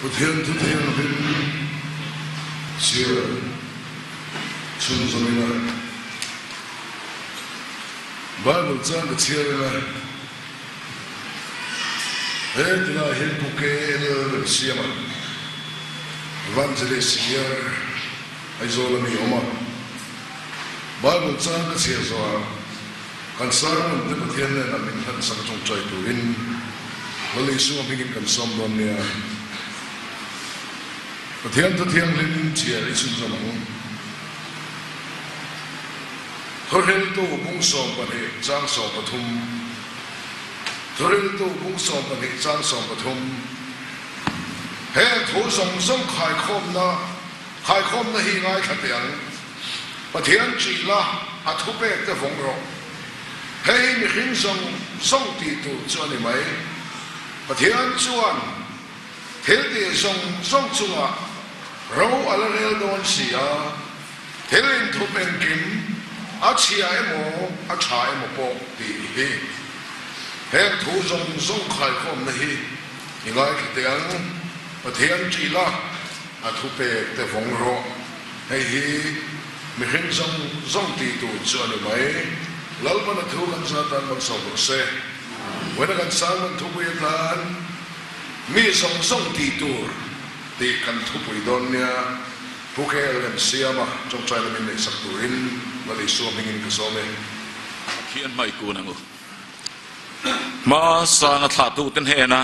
不天不天的写春什么呢？Bible 这样的写呢，这个很不给的写嘛，Evangelist here， 还做了没有嘛 ？Bible 这样的写说，看上面这个天呢，那明天上中在读音，我历史我明天看上面呢。天都天灵节的春什么？他人都不上班的，张上不通；他人都不上班的，张上不通。嘿，土上上开空那，开空那喜爱看点，把天气啦，啊土白的风肉。嘿，你很上上地都做你没？把天转，天地上上做啊。เราอะไรเรื่องโดนเสียเทเลนทุบเป็นกิมอาเชียโมอาชายโมโปดีเฮทุจงส่งใครคมนี่ยังไงคิดยังประเทศจีละอาทุบเป็นแต่ฟงโรเฮ้ยมีหินส่งตีตัวจวนไหมแล้วมันทุกันซาตันมันสอบเสวันนั้นสร้างมันทุบยันทันมีส่งตีตัวตีกันทุบไปโดนเนี่ยผู้แก่เรื่องเสียมาจงใจละมินในสักตัวอินมาเลยสวมหินกระสอบเลยเขียนไม่กูนะงูมาสางถาตูตันเฮนะ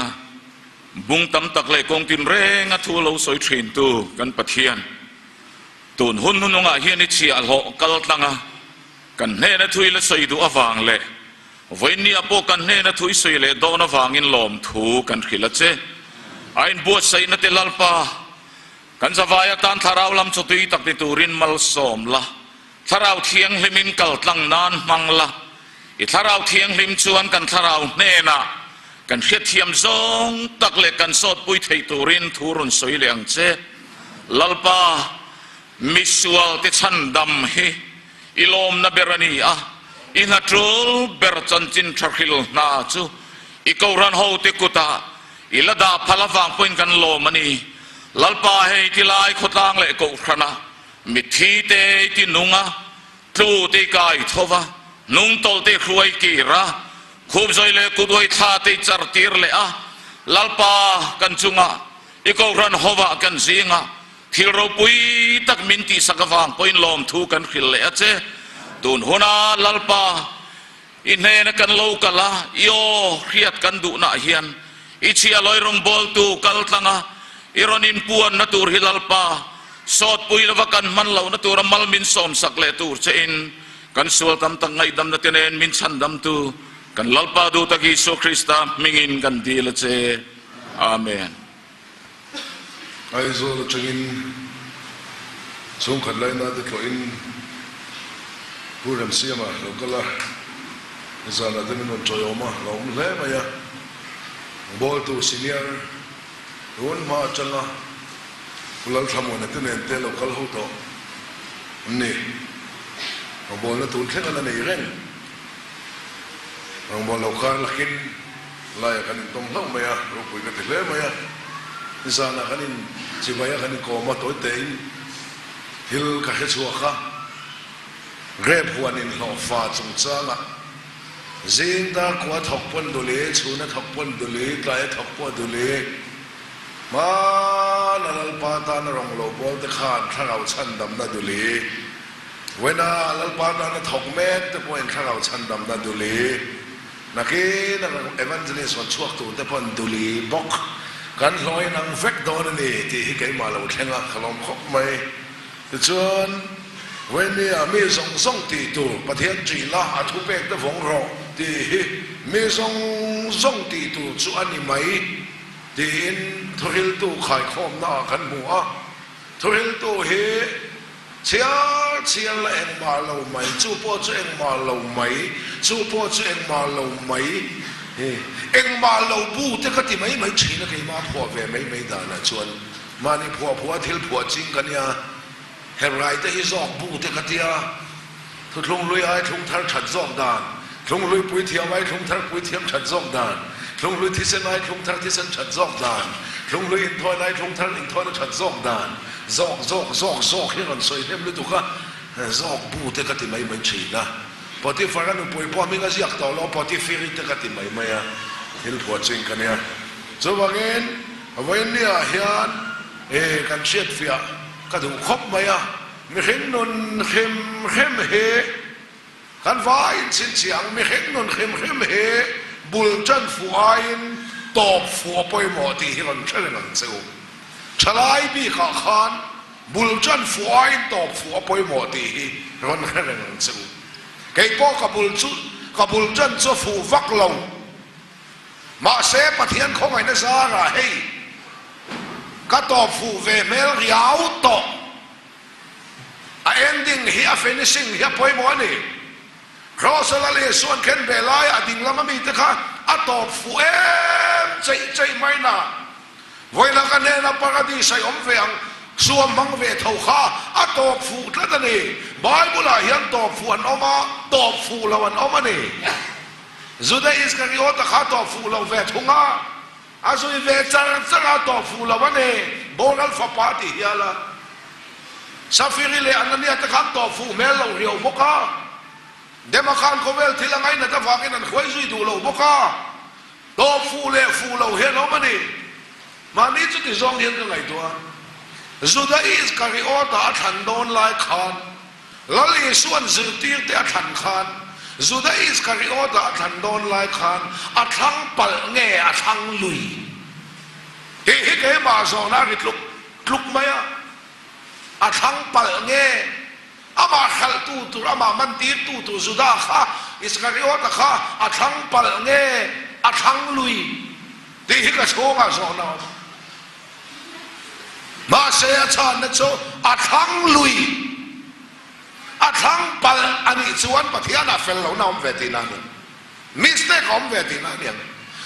บุงตำตักเลยกงตินเรงทูเราสวยทรินตูกันปะเทียนตูนหุ่นงะเฮียนิชีอัลโหกัลตังะกันเฮนะทุยละสวยดูอวางเลยวันนี้อโปกันเฮนะทุยสวยเลยโดนอวางอินลมทูกันขิละเจไอ้บวชใส่นัตลัลปากันสบายตันทาราวลำสุตุยตักติตูรินมัลสมละทาราวเทียงลิมินกัลตังนานมังละอีทาราวเทียงลิมชวนกันทาราวเนนะกันเชียเทียมซงตักเล็กกันสดปุยไทตูรินทูรุนสวยเลียงเจลัลปามิสวลติชันดำเฮอิลอมนาเบรนีอะอินาทรูลเบรจันจินทรักิลนาจูอีกอรันโฮติกุตาอิลดาพลฟังปุ่นกันโลมันนี่ลัลปาเฮติลายขตังเล็กขนามิทีเตตินุงะทูติกายทว่านุงตอลเตครวยกีระคูบใจเล็กกุดไว้ท่าติจารตีร์เละลัลปากันจุงะอีกอรันฮวะกันซิงะที่เราปุยตักมินติสักฟังปุ่นลมทูกันขิลเละเจตุนหัวนาลัลปาอินเฮนกันโลกละโยเรียดกันดุนาเฮียนอิชิอลอยรงบอลตูกัลตังะอิรอนินปวนนัตูร์ฮิลัลปาสอดปุยละวักันมันเหล่านัตูร์มัลมินสอมสักเลตูร์เชนกันสวลตำตังไงดำนัตเนนมินชันดำตูกันลัลปาดูตะกี้โซคริสต์มิงินกันดีละเจอาเมนไอ้โซลจังอินสงขัดไลน์นาเด็กอินผู้เรียนเสียมาเราก็ละจานาเดมินวันจอยอมาเราไม่เล่มา呀บอลตัวซีเนียร์โดนมาจังอ่ะพลังทำวันนั้นเนี่ยเตะเราคัลหูโตนี่บอลนั้นตัวเท่านั้นเองบอลเราคาร์ลักินไล่กันตรงเล่าไหมอ่ะเราคุยกันถึงเล่ไหมอ่ะนิสานะกันจีบายกันโกมาตัวเตยฮิลกับเฮชัวค่ะเรียบหัวนินหล่อฟ้าจงจ้างอ่ะจิงตากว่าทักปนดุลีชูนัทักปนดุลีกลายทักปนดุลีมาลลปาตานรองโลบอลตะขานข้าเราชันดำนาดุลีเวน่าลลปาตานทักแม่ตะพอนข้าเราชันดำนาดุลีนักนักเอวันเจลิสวันช่วงตัวตะพอนดุลีบกกันลอยนังเฟกโดนนี่ที่ให้แกมาเราแข่งอ่ะขลมคบไหมแต่ชวนเวนี่มีส่งตีตัวประเทศจีนละอาทุเปกตะฟงรอที่มีส่งตีตัวส่วนนี้ไหมที่อินทุเรลตัวขายข้อมหน้ากันหัวทุเรลตัวเฮเชียละเองมาเราไหมจูพ่อจะเองมาเราไหมจูพ่อจะเองมาเราไหมเองมาเราบูแต่ก็ที่ไม่ชีนะใครมาผัวเวไม่ได้นะชวนมานี่ผัวที่ผัวจริงกันเนี่ยเห็นไรแต่ที่ซอกบูแต่ก็ที่ทุกลงลุยไอ้ทุกทันฉันซอกด่านทุกลุยปุยเทียมไอ้ทุกทันปุยเทียมฉันซอกด่านทุกลุยที่เส้นไอ้ทุกทันที่เส้นฉันซอกด่านทุ ทุ่งลุยอินทอยได้ทุ่งทันอินทอยนั้นฉันซอกดานซอกให้กันสวยเต็มเลยทุกข์ซอกบูเตกติไม่มันชีนะพอที่ฝรั่งปุยพอมีก็อยากต่อรอพอที่ฟิริตกติไม่ฮิลหัวจริงกันเนี่ยส่วนเงินวันนี้เฮียนกันเชียดฟิอาก็ถูกคบไหมมีเห็นนนเข้มเฮกันวายสินเสียงมีเห็นนนเข้มเฮบุลจันฟูอินตบฟัวไปหมดที่ฮิรันเชลันเซลชลายบีข้าขานบุลจันฟูอินตบฟัวไปหมดที่ฮิรันเชลันเซลไก่พ่อกับบุลจันจะฟูวักเรามาเสพเทียนของไอ้นักสาระเฮก็ตบฟูเวเมลยาวตบไอ้ ending เฮีย finishing เฮียไปหมดนี่ครอสละเลส่วนเข็นเบลายอดิ่งละมันมีแต่ค่ะอัตบฟูใจไม่น่ะเวลากันเนี่ยนะปกติใส่อมเวียงส่วนบังเวทเท่าข้าอัตบฟูนั่นนี่บายบุลาเฮียนตบฟูอันออกมาตบฟูเราอันออกมานี่จุดได้อิสกันอยู่แต่ข้าตบฟูเราเวทงาอาสุยเวทจังตบฟูเราวันนี้โบราณฟ้าปาติเฮียละซาฟิริเลอันนี้แต่ข้าตบฟูเมลเราเรียวพวกข้าเดมาคานโคเวลที่ละไงนะจะฝากกันคุยซุยดูเราบุกาโตฟูเราเห็นเอามานี่มานี่จุดที่สองเห็นกันไงตัวจุดที่อิสการิโอตาทันโดนไล่ขานแล้วลีส่วนจุดที่แต่ทันขานจุดที่อิสการิโอตาทันโดนไล่ขานอัทั้งปัลเงอัทั้งลุยเฮ้ยเกมาสองนาริตลุกไหมอัทั้งปัลเงอามาขัลตูอามามันตีตูสุดาข้าอิสการิโอตข้าอัทั้งปัลเงอัทั้งลุยที่ฮิกะโชงอาสอนเอามาเสียชาณโชอัทั้งลุยอัทั้งปัลอันนี้ส่วนปะเทียนาเฟลเราหน้าอมเวทีนั่นมิสเตคอมเวทีนั่นเนี่ย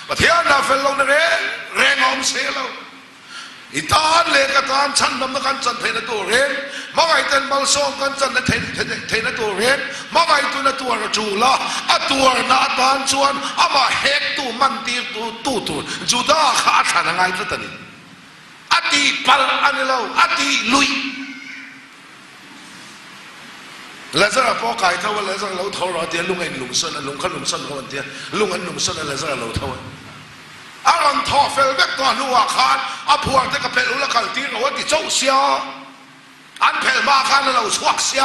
ปะเทียนาเฟลเราเนี่ยเร่งอมเสียเราอิตาเลกตานฉันนำกันจันเทนตัวเรนมาไงเต็นบอลซองกันจันเทนตัวเรนมาไงตัวนตัวจูละตัวนาตานชวนอามาเฮกตัวมันตีตัวจูดาขาฉันไงตัวนี้อดีปัลอันนี้เราอดีลุยแล้วจะพอไก่เท่าว่าแล้วจะเราเท่าเราเดียลุงไอ้ลุงสันลุงขันลุงสันเขาวันเดียลุงไอ้ลุงสันแล้วจะเราเท่าอารันทอเฟลเบกตัวนัวขานอาพวงที่กับเพลุละกันที่เราที่เจ้าเสียอันเพลมาขานเราสวักเสีย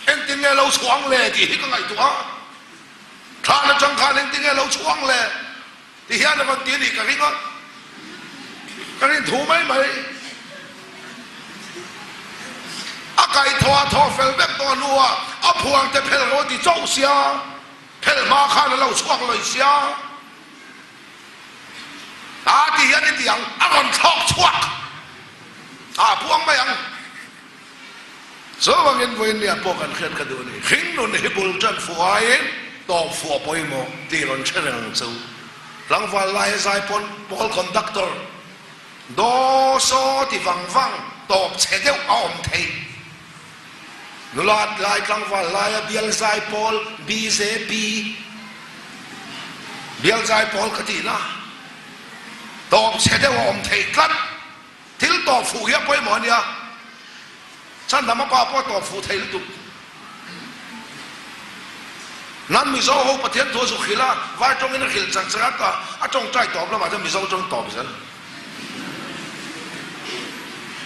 เอ็นติงเราสวงเลยที่ฮิกไงตัวข้าเราจังขานเอ็นติงเราสวงเลยที่เฮียเราคนตีนี่กันนี่ถูกไหมอาไก่ทอเฟลเบกตัวนัวอาพวงที่เพลเราที่เจ้าเสียเพลมาขานเราสวงเลยเสียที่ยันนี่ยังอารมณ์ชอกชวกพวงไม่ยังส่วนเงินเวียนเนี่ยพวกกันเคลื่อนกันดูนี่หินนุ่นฮิบุลจันฟูไอต่อฟัวปอยโมตีรอนเชลังซูหลังวันไล่สายพลบอลคอนดักเตอร์โดโซที่ฟังตอบเฉดเดียวอ้อมเทนุลาดไล่กลางวันไล่เบียลสายพลบีเซบีเบียลสายพลกตินะตอบเฉดเดียวอ้อมเทกันทิลตอบฟูเฮียไปหมดเนี่ยฉันทำมาป้าพ่อตอบฟูเทลตุนั้นมิโซโฮประเทศทัวสุขีละว่าจงอินขิลสังสารตาจงใจตอบแล้วมาจะมิโซจงตอบสิ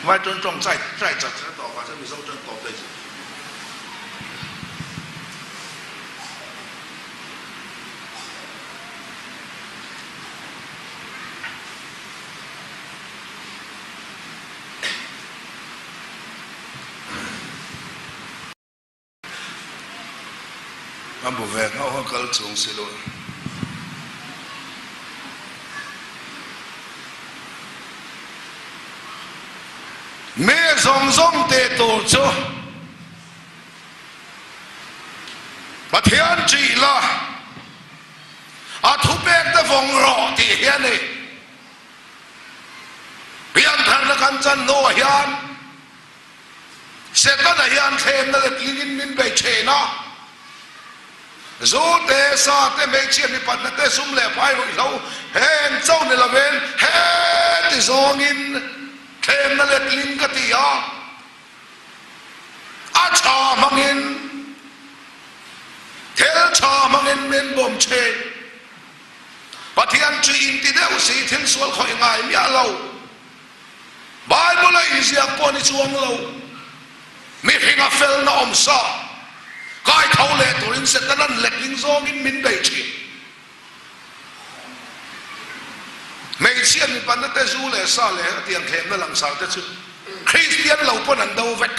ว่าจงใจจัดตอบว่าจะมิโซจงตอบเลยอันบุเวกเอาหัวกระสุนสิลุเมื่อทรงเตตูจูประเทศจีละทุเบกตะฟงรอที่เฮียนี่เพียงทางละกันจันโนเฮียนเสร็จแล้วเฮียนเทมนั่นแหละลินนินไปเชนะจูเตซาเตเมเชียนิปันเตซุมเล่ไปรุ่ยเราเห็นเจ้าในละเวนเห็ ti zongin thêm na let ling ka ti ya a cha mangin thel cha mangin men bom che pathian chi in ti deu si thil sual khoi ngai mi alo Bible in siang po ni chuang lo mi hinga fel na om sa kai thau le turin se tanan let ling zongin min bei chi mấy chiên mình bắn tới du lệ sa lệ tiền thèm nó làm sao tới chứ Christian lâu po nằm đâu vậy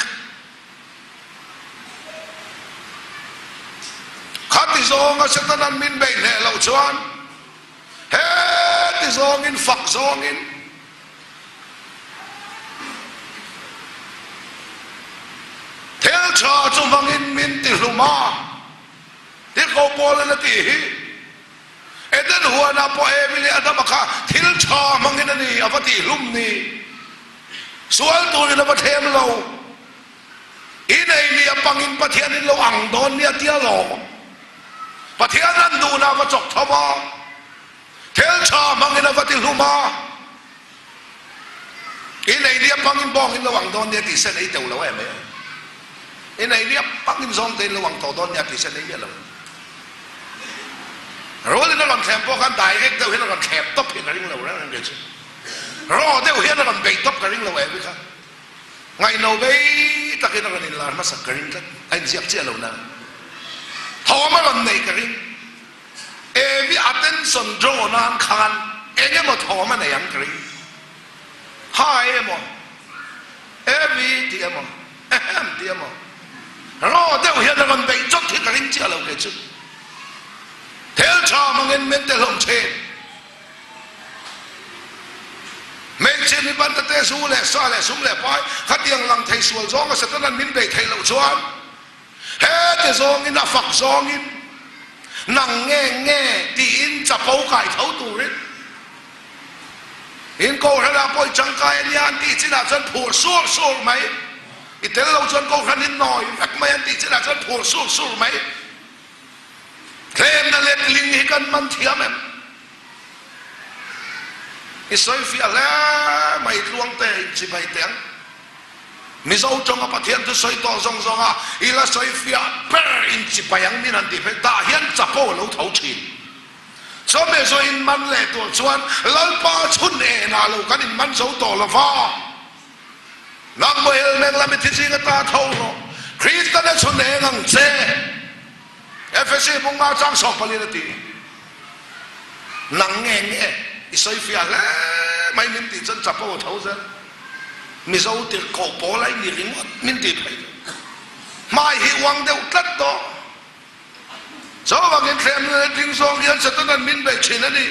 khát thì do ngã sẽ tan min bệnh nè lâu chuan hết thì do nghìn phật do nghìn theo cho trong vang nghìn min thì luma thì cô po lên là thì Eden huwa na po ebili adamaka thil cha mangina ni avati lumni sual tu na bathem lo inai ni apangin pathian ni lo ang don ni atia lo pathian an du na va chok thama thil cha mangina avati luma inai ni apangin bong in lo ang don ni ti sen ai teu lo em inai ni apangin zong te lo ang to don ni ti sen ai lo rồi nó còn thèm po kan direct đâu nó còn thèm tóc thì cái lâu đó anh biết chứ rồi đâu hiện nó còn gầy tóc cái lâu em biết không ngày nào vậy ta cái nó còn làm mà sắc cái đó anh giết chết lâu nào thò mà còn này cái every attention draw nan khan em mà thò mà này anh cái hai em mà every thì em mà rồi đâu hiện nó còn gầy tóc thì cái chết lâu cái chứ theo cha mangin mental home chain men chen ni ban te su le sa le sum le pai khatiang lang thai sual zong a satan min be thai lo chuan he te zong in a fak zong in nang nghe ti in cha pau kai thau tu ri in ko hala poi chang kai lian ti china chan phur sur sur mai i tel lo chuan ko khan in noi ak mai ti china chan phur sur sur mai thêm na let ling hi kan man thiam em i soi fia la mai luang te chi bai teng mi zo trong a pathian tu soi to zong zong a i la soi fia per in chi bayang min an ti pe ta hian cha po lo thau chin so me zo in man le to chuan lal pa chun e na lo kan in man zo to lo va nang mo el meng la mi thi sing ta thau lo Christian chun e ngang che FSC mong ma chang sok pali na ti nang nghe isoi fia la mai min ti chân chapa o thau zan mi zo ti ko po lai ni ring min ti phai mai hi wang deu tlat to so wang in thlem le ting song hian satan min be chin ani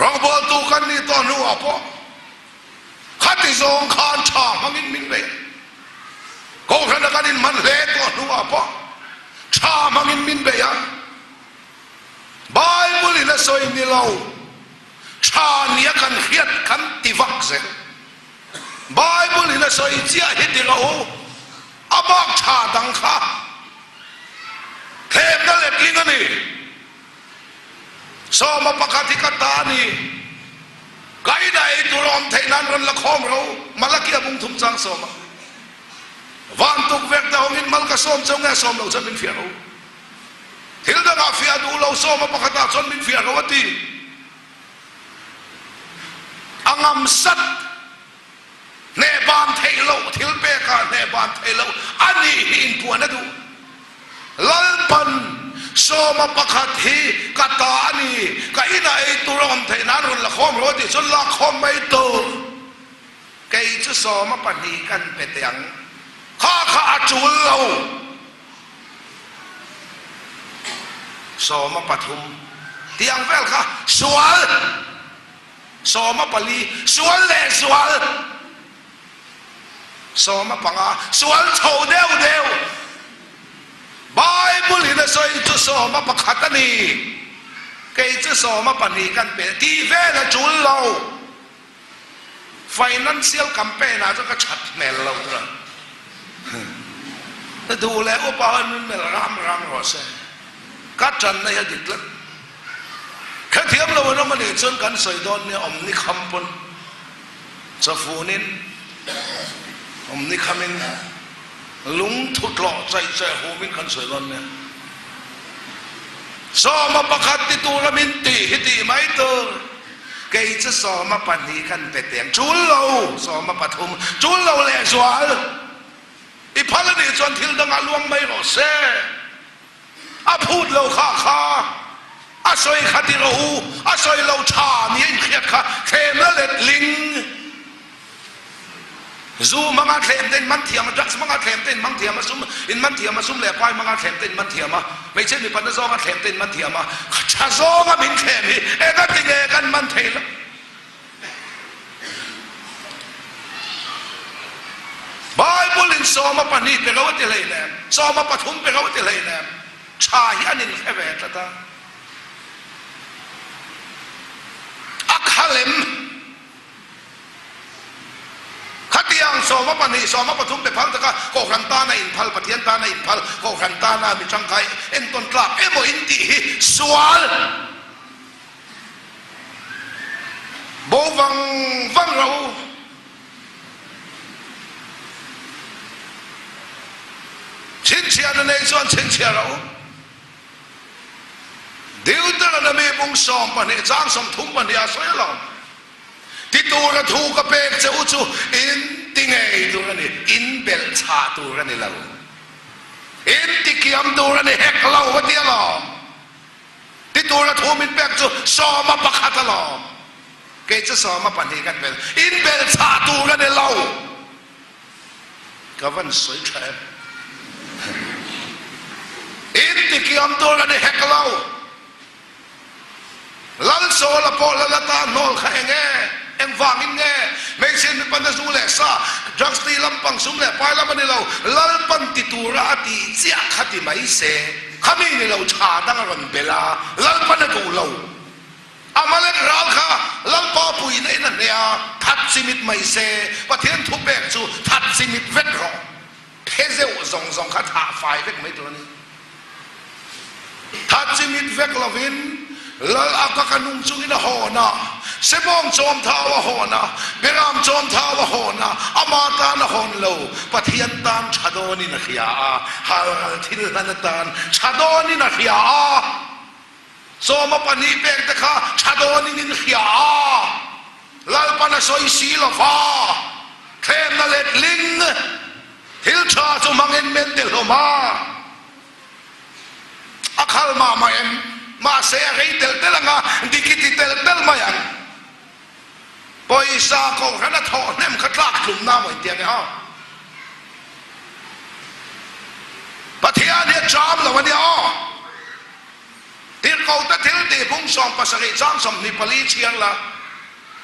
rong bol tu kan ni to nu apo khati zong khan cha mangin min be ko khana kanin man le to nu apa cha mangin min be ya Bible in a soi ni lo cha nia kan hiat kan ti vak ze Bible in a soi chia hit di lo abak cha dang kha thêm na le king ani so ma pakati kata ni cái này tôi làm thầy nan ron là khom rồi mà là kia bung thum trang sôm van tục việc đâu nghìn mal ka sôm trong nghe sôm đâu chân mình phiền đâu thiếu đó ngà phiền đủ lâu sôm mà bắt ta chân mình phiền đâu đi anh am sắt nè ban thầy lâu thiếu bé cả nè ban thầy lâu anh đi hình buồn đó lal pan so ma pakhat hi kata ani ka inai turam thai nan run la khom ro ti chun la khom mai to kai chu so ma pani kan pe tiang kha achul lo so ma pathum tiang vel kha sual so ma pali sual le sual so ma panga sual chou deu Bible in a soi chu so ma pakhatani kai chu so ma pani kan pe ti ve la chul lo financial campaign a ka chat mel lo tra ta du le o pa an mel ram ro se ka จันในอดีตละแค่เทียมเราว่ามันเองจนกันใส่ดอนเนี่ยอมนิคำปนจะฟูนินอมนิคำมินลุงทุดหล่อใจหูมินกันใส่ดอนเนี่ยสอมาประคัตติตูละมินตีฮิติไม่เตอเกยจะสอมาปันนี้กันแต่เตียงจุลเราสอมาปฐุมจุลเราแหล่สวาอีพัลนี่จนทิลดังอาลวงไม่รอเซ่อาพูดเราข้าอาศัยขัดเราอาศัยเราชาเนี่ยเขียดข้าเทมเล็ดลิงซูมังอาเทมเต้นมันเทียมจักมังอาเทมเต้นมันเทียมมาซุ่มอินมันเทียมมาซุ่มแหล่ไปมังอาเทมเต้นมันเทียมมาไม่ใช่มีพันธุ์ซองอาเทมเต้นมันเทียมมาชาซองอาบินเทมีเอ็กันติเงกันมันเทลบายบุลินซอมาปนีเป็นเราที่เลยเนี่ยซอมาปฐุมเป็นเราที่เลยเนี่ยชาฮิอันนี้แค่แหวนละตาอักฮัลเลมขัดยังซอมาปนีซอมาปฐุมเป็นพัลตะกะโกขันตาในอินพัลปะเทียนตาในอินพัลโกขันตานามิจังไคเอ็นต้นกลาบเอโมอินติฮิสวาลโบวังเราชินเชียนในส่วนชินเชียเราเดี๋ยวตระนั้นมีบุ้งสอมปนิจางสมทุ่มปนิอาศัยเราที่ตัวเราถูกกับเป็ดจะอุจุอินติงเอตัวนี้อินเบลชาตัวนี้เราอินติกิยมตัวนี้เฮกเราวัดเดียเราที่ตัวเราถูกมินเป็ดจะสอมาปักขัดเราเกยจะสอมาปนิกันเป็นอินเบลชาตัวนี้เราก็วันสวยแฉอินติกิยมตัวนี้เฮกเราลัลโซลปอลลตาโนลขายเงี้ยเอ็มฟังอินเงี้ยไม่ใช่มีปัญหาสูเลซ่าจักสตีลำปังสูเลไปแล้วมันนี่เราลัลปันติตูราติเจ้าขัดไม่เสขมิ้นนี่เราชาดังรันเบลาลัลปันกูเราอามาเล็กรัลค่ะลัลปอปุยในนั่นเนี่ยทัดซิมิดไม่เสปะเทียนทุบเบกจูทัดซิมิดเวทรอเพเซวซองขัดหาไฟเวกไม่ตัวนี้ทัดซิมิดเวกลาวินแล้วอาการนุ่งจุกินหัวนะเสบงโจมท้าวหัวนะเบรามโจมท้าวหัวนะอามาตานหัวโลปะเทียนตานชาโดนินักยาฮาลทิลนันตานชาโดนินักยาโซมาปนีเป็กตะข้าชาโดนินักยาลัลปานาโซยซีลฟ้าเทมนาเลตลิงทิลชาจุมังเอ็นเมนเดลมาอัคลมาเอ็มมาเสียให้เตลเตลงาดิกิติเตลเตลมาอย่างปอยซาโกขันทอเนมขัดลากกลุ่มน้ำไว้เตียงเนี่ยปะเทียนเนี่ยจามแล้ววันนี้ที่เขาตะเทลตีพุ่งสองภาษาอีสานสมนิปลีเชียงละ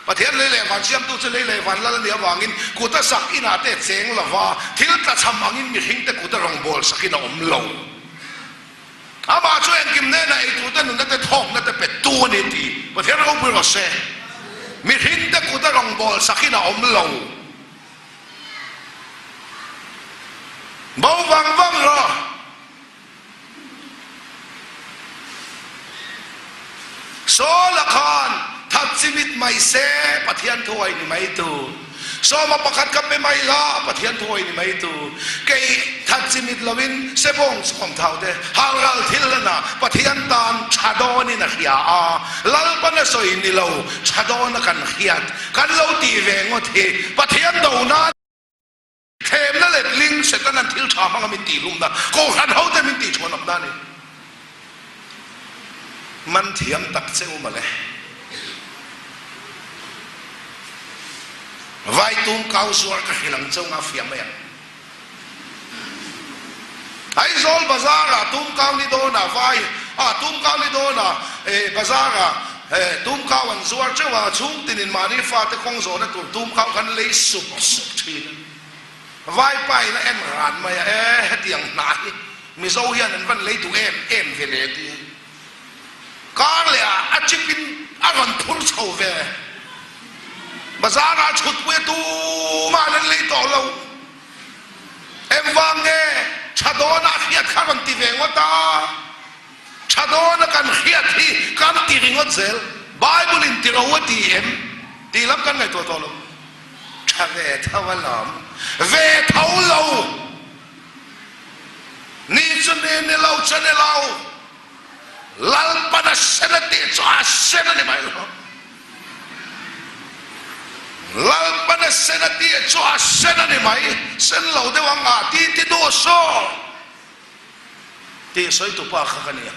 ปะเทียนเลยวันเชียมตู้จะเลยวันแล้วเนี่ยวางินกูตะสักอินาเตเจงละว่าที่ตะชำอังินมีหิงแต่กูตะรองบอลสักอินาอมโลอามาช่วยกิมเน่นะไอ้ตัวนั้นนั่นแต่ท้องนั่นแต่เป็ดตัวนี่ทีประเทศเราเป็นรัสเซียมีหินแต่กูตะรองบอลสักอินาอมโลบ่วังรอโซละครทัดชีวิตไม่เสปะเทียนถวยนี่ไม่ตูโซมาประคัดกับไม่ละปะเทียนถวยนี่ไม่ตูเกยทัดชีวิตลวินเสบงสมเท่าเดฮารัลทิลนะปะเทียนตานชาโดนี่นักยาลัลปนสอยนี่เราชาโดนักันขยัดกันเราตีเวงว่าเทปะเทียนดูนาเทมนั่นแหละลิงเสกันนั่นทิลชามังมิตีลุมนะโกขันเขาจะมิตีชวนออกได้นี่มันเทียมตักเซลมาเลยไว้ตุ้มเกาสวรก็หิลังเจ้าอาเฟียมยังไอ้โซลบาซาระตุ้มเกานี่โดนไว้ตุ้มเกานี่โดนบาซาระตุ้มเกาวันสวรเจ้าว่าชุ่มตินินมานี่ฟ้าตะคงโซนตุ้มเกากันเลยสุบทีไว้ไปนะเอ็มรานมาเตียงไหนมีโซเฮียนมันเลยตัวเอ็มเวเลตีกางเลยอาจิปินอารันพูดเขาเวบาซาราชุดเวตูมาเล่นเลยต่อเราเอ็มวังเงชาโดนาเฮียดขารันตีเวงวตา ชาโดนกันเขียดที่กันตีริงอดเซลไบเบิลอินติโรวตีเอ็มตีรับกันไงตัวโตลงชาเวทาวลามเวทาวโลนี่จะเนเราจะเนเราลัลปนัสเซนติจ้าเซนนี่ไม่หรอลัลปนัสเซนติจ้าเซนนี่ไม่เซนเราเดวังอาตีติโดโซตีสวยตุปาข้ากันเนี่ย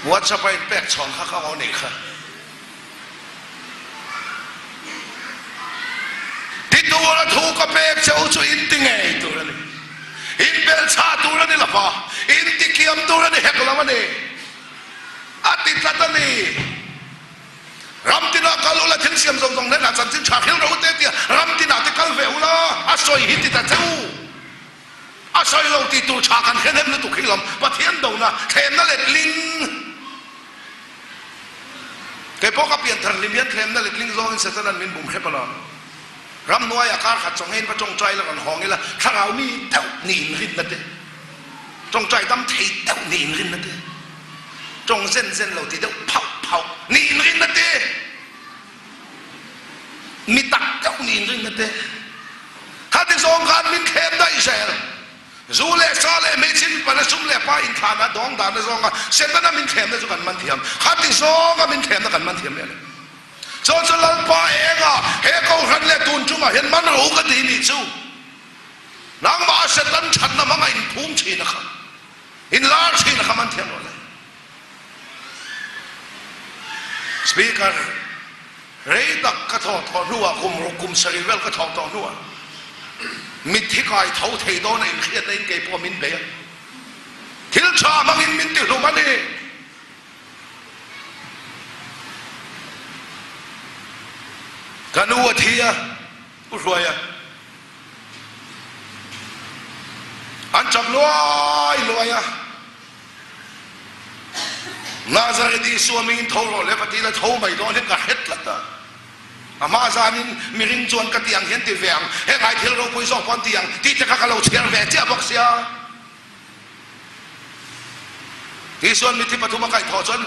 วัดจะไปแปกช่องข้าเอาหนิค่ะที่ตัวเราถูกกับแปกเจ้าจุอินติงไงตัวนี้อินเบลชาตัวนี้ละป่ะอินติเกียมตัวนี้เฮกละมันนี่อาทิตย์ละนี่รำตินาคัลอุลาทิ้งเสียมทรงๆเนี่ยนะจันทิชาฮิลเราเตติรำตินาติคัลเวอุลาอาศัยฮิติตาเจ้าอาศัยเราติตูชากันแค่เห็นแล้วตุกขิลมปะเทียนดูนะเทมนั่นเล็ดลิงแกพอกับเปลี่ยนทางลิมเบียนเทมนั่นเล็ดลิงโซ่เสร็จนั้นมินบุ๋มแค่ปะล่ะรำนัวอยากการขัดจงเห็นพระจงใจแล้วกันห้องนี่ละถ้าเรามีเต่าหนีนรินนั่นเองจงใจตั้มทีเต่าหนีนรินนั่นเองจงเส้นเราทีเดียวเผาหนีนรินนั่นเองมีตักเต่าหนีนรินนั่นเองถ้าที่สองการมินเทมได้เสร็จจูเล่ซาเล่ไม่ชินปันสุ่มเล่ป้าอินทานะดองดานในสองกันเสร็จนั้นมินเทมได้จุกันมันเทียมถ้าที่สองก็มินเทมได้กันมันเทียมเลยจนลัลป้าเองอ่ะเฮก็หันเล่ตุนจุมาเห็นมันรู้ก็ดีนี่จูนางมาเสร็จนั้นฉันน่ะมันอินพุ่มชีนะครับอินลาชีนะครับมันเทียมเลยสปีกเกอร์เรดักกระทอนัวคุมสรีเวลกระทอนัวมิที่กายเท่าเทโดนอินเขียดในเก็บพอมินเบียทิลชามังอินมินติลุมันนี่กันวัวเทียอุรวยอันจับรวยนาซาเรดีส่วนมินทอร์เลปติละทอไม่โดนเห็นกับเฮ็ดละตาอามาซานินมีริงจวนกระเตียงเห็นตีแหวงเฮ้ยไอ้ที่เราคุยสองคนเตียงที่จะข้าเราเชียร์แหวงเจ้าบอกเสียที่ส่วนมีที่ปฐุมไก่ทอดส่วน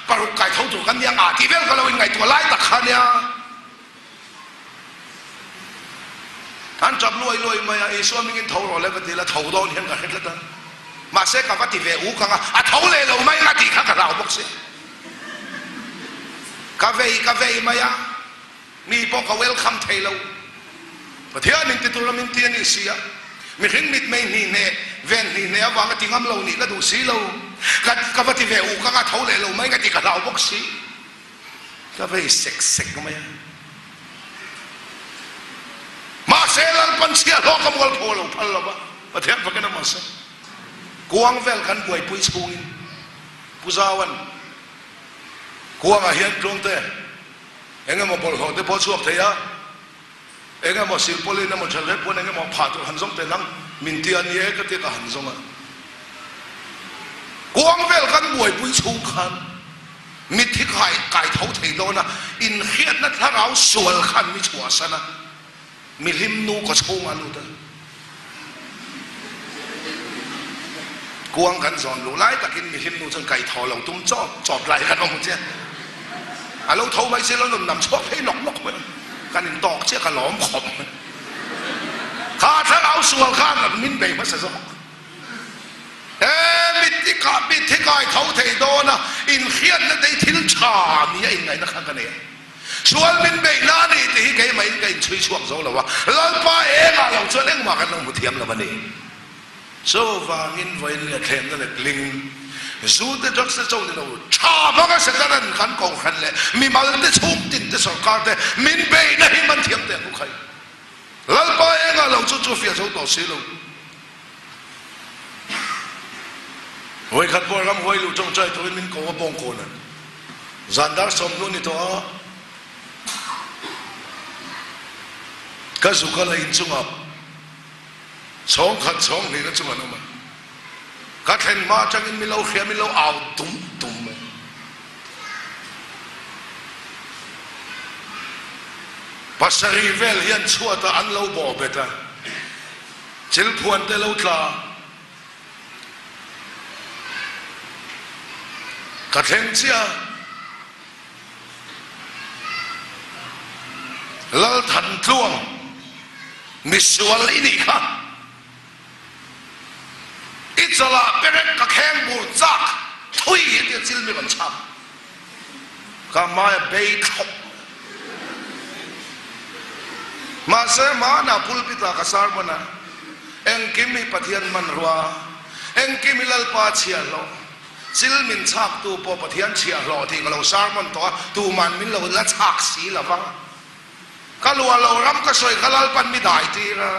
ปรุกไก่ทอดถูกกันยังอาที่เวลก็เราไงตัวไล่ตักขันเนี่ยท่านจับรวยมาไอ้ส่วนมีเงินทอร์เลยปฏิละทอโดนเห็นกับเฮ็ดละมาเสกกับว่าตีแหวงกันอ่ะทอเลยเราไม่งัดตีข้ากับเราบอกเสียกาเฟ่มาyaมีพวกเขาเวลคัมเทลประเทศมินติตุลมินเตียนิเซียมีหินมิดไม่นี่เน่เวนนี่เน่วางติงอัมเรานี่ก็ดูสีเรากับว่าที่เวอุก็เท่าเลยเราไม่ก็ติกับเราบอกสีกาเฟ่เซ็กมามาเซลันปันเสียโลกมวลโพลพันละวะประเทศพวกนั้นมาเสกวางเวลกันป่วยปุยสูงผู้สาวันกวางอาเฮียนตรงเตะเอ็งมาบอลเขาเตะพอช่วงเทียเอ็งมาสิลปลีนั่นมันเฉลี่ยพวกเอ็งมาผ่าตัวหันส่งเตะนั่งมินเตียนเย่ก็เตะกับหันส่งอ่ะกวางเวลกันป่วยปุยสูงขันมิดที่ไก่เท้าเทโดนะอินเฮียนนั่นถ้าเราสวลขันมิชัวสนะมีลิมนูก็ชงอันนู้นกวางกันสอนรู้ไล่ตะกินมีลิมนูจนไก่ทอเราตุ้มจอบไหลกันมาหมดเจ้าเราเท่าไม่เสียแล้วนำชอบให้หลอกมันกันอินตอกเชี่ยกันหลอมขมข้าถ้าเอาส่วนข้าแบบมินเบย์มาเสียสองมิที่กายเท่าเทโดนะอินเขียนนั่นได้ทิ้งชามีอะไรไงนะครับกันเนี่ยส่วนมินเบย์นั่นนี่ที่แกไม่แกช่วยช่วงโซ่แล้ววะเราไปเองเราชวนเองมากันเราหมดเทียมแล้ววันนี้โซ่ฟางินไว้เนี่ยเทมนั่นแหละลิงจูดจักรเจ้าเนี่ยชาบังเสด็จขันกองขันเลยมีมาเตชุ่มติดสกัดเลยมินเบย์นั่นมันเทียมเด็กกูใครเราไปเองเราจู่ๆเฟียโซ่ต่อสิลูหวยขัดบอลรำหวยลูจงใจตัวมินโกว่าบงโกนั่นจันดาร์สมนุนี่ตัวก็สุขอะไรอินจุงอ่ะสองขัดสองนี่ก็จุงอ่ะน้องมันก็เห็นมาจังอินมิเราเขียมิเราเอาตุ้มภาษารีเวลยันชัวตาอันเราบอกเบต้าจิลพวนเตเราตา กระเทงเชียแล้วทันท่วงมิสวลอินี่ค่ะอิจลาเป็นกระแข้งบูจักทุยเดียจิลมีกันชับก็มาเบยขับมาเสมาหน้าพุลปิตากระสารมันนะเอ็งกิมีปะเทียนมันรัวเอ็งกิมีลลปาเชียโลจิลมินชักตูปปะเทียนเชียโลที่เราสารมันตัวตูมันมินเราละชักสีละฟังก็ลัวเรารำก็สวยก็ลลปันไม่ได้ทีละ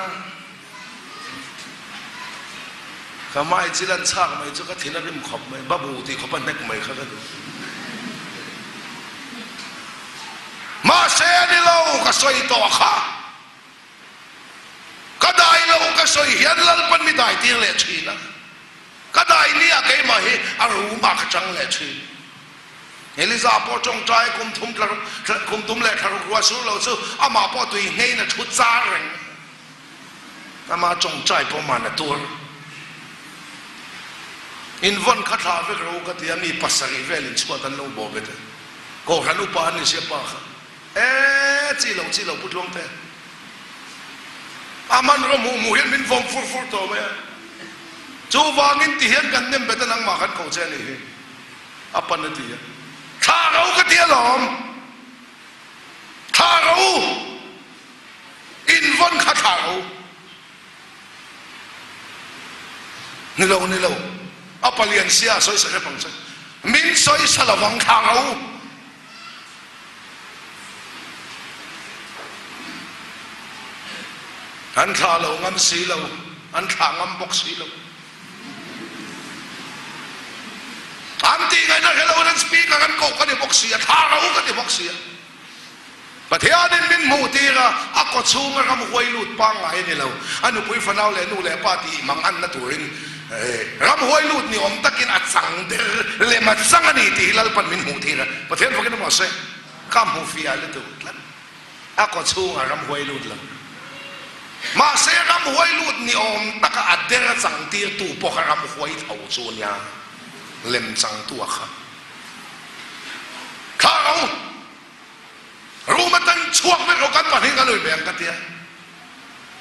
ก็ไม่จิลันชักไม่จุกทีนั้นริมขอบไม่บ้าบูที่เขาปันเด็กไม่เขาก็ดูมาเสนี่เราก็สวยต่อข้าก็ได้เราก็สวยเห็นลลปันไม่ได้ทีเลยชีนะก็ได้เนี่ยแกมาเห็นอารมณ์มากจังเลยชีเอลิซาพอจงใจคุมทุ่มเลยทารุกว่าสู้เราสู้อามาพอตัวเงี้ยนะชุดซาเร่งอามาจงใจพอมันตัวอินวันขัดลาเวกเราก็ที่มีภาษาอีเวลินชวดันโลบอบเตก็หันุปานนี่เสียปะจีเราพูดลงเตอามันเราหมู่เห็นมินฟงฟูตัวไหมจูวางินที่เห็นกันเนี่ยเป็นนังมาขัดเขาเจนี่อาปันนั่นที่ถ้าเราก็เดียหลอมถ้าเราอินวันขัดเรานี่เราอาปเลียนเสียสอยเสียปังใจมินสอยสลับวังทางเราอันข้าเรางั้นสีเราอันข้างั้นบกสีเราอันที่ไงนะเราเล่นสปีกกันก็ได้บกสีถ้าเราก็ได้บกสีประเทศนี้มินมูตีระอักชูงรำหวยลุดปังไงนี่เราอันนู้นปุยฟันเอาเลยนู่นเลยปาตีมังอันนั่นตัวเองรำหวยลุดนี่อมตะกินอัดสังเดอเลยมาสังอันนี้ตีแล้วปันมินมูตีระประเทศพวกนี้มาเสกข้ามหูฟิอาเลยตัวอักชูงรำหวยลุดละมาเสรำหวยลุดนี่อมตะกอัดเดอสังตีตัวพวกรำหวยเท่าส่วนยาเล่มสังตัวครับข้าเรารู้มาตั้งช่วงไม่เรากันมาให้กันเลยแบ่งกันเดีย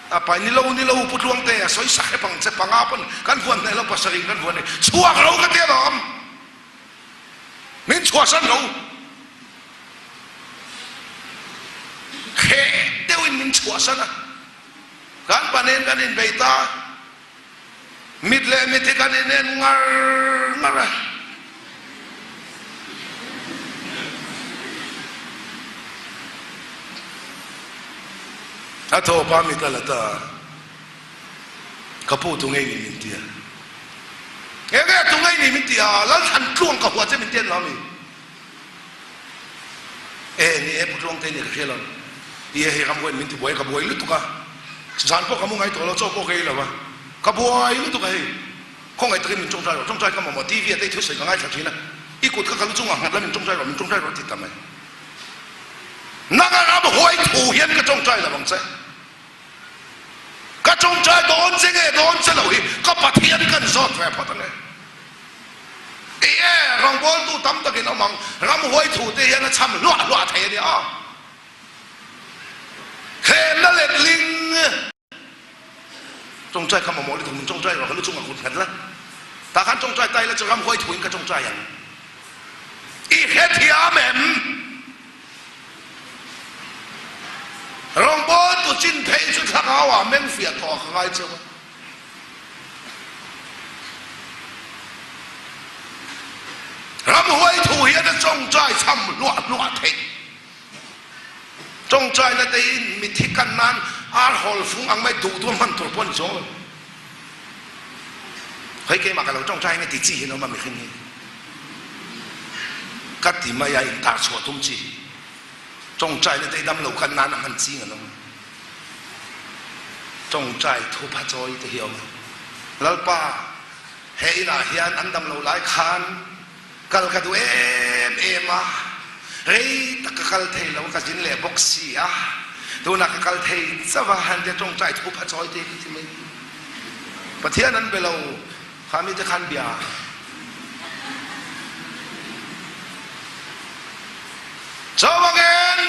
apa ni lau putluang te soi sak pang se pangapan kan buan ne lo pasaring kan buan ne chuak lo ka te lom min chua san lo khe dewin min chua san kan panen kan in beita mitle mit kan in ngar atau pamit alata kapu tungai ni mintia tungai ni mintia lan han tuang ka huat je mintia lami ni putuang te ni khelan ye he kam minti boy ka boy lu tuka san po kamu ngai to lo cho po ke la ba ka boy lu tuka he khong ngai te min chong chai ka mo tv te thu sai ka ngai thina ikut ka lu chung ngat la min chong chai ro ti tamai naga ra hoi thu hian ka chong chai la bang sai ka chong chai don jing e don se lo hi ka pathian kan zot ve phatang e rong bol tu tam takin amang ram hoi thu te hian cham lua the ni a khen na let ling chong chai ka mo li thum chong chai ro ka lu chung kun khan la ta khan chong chai tai la ram hoi thu ka chong chai yang i khet hiam em rong bố tụ chín thấy chút thắc áo à men phiệt thọ khai chưa ram hoi thu hiền nó trong trai chăm loạn thế trong trai nó đây mình thích căn nan ar hol phung ang mai đủ tuôn man tuột pon rồi thấy cái mà cái trong trai này thì chỉ nó mà mình khinh cắt thì mày ai ta sửa tung chỉ trong trai này đâm lầu khăn nan ăn chi ngân không trong trai thu phát rồi thì hiểu lal pa hay là hiền ăn đâm lầu lại khan kal ka du em à hey ta kal thei lầu ka jin le boxi à tu na kal thei sa va han de trong trai thu phát rồi thì mìnhประเทศนั้นไปเราข้ามีจะคันเบีย เจ้าว่าเงิน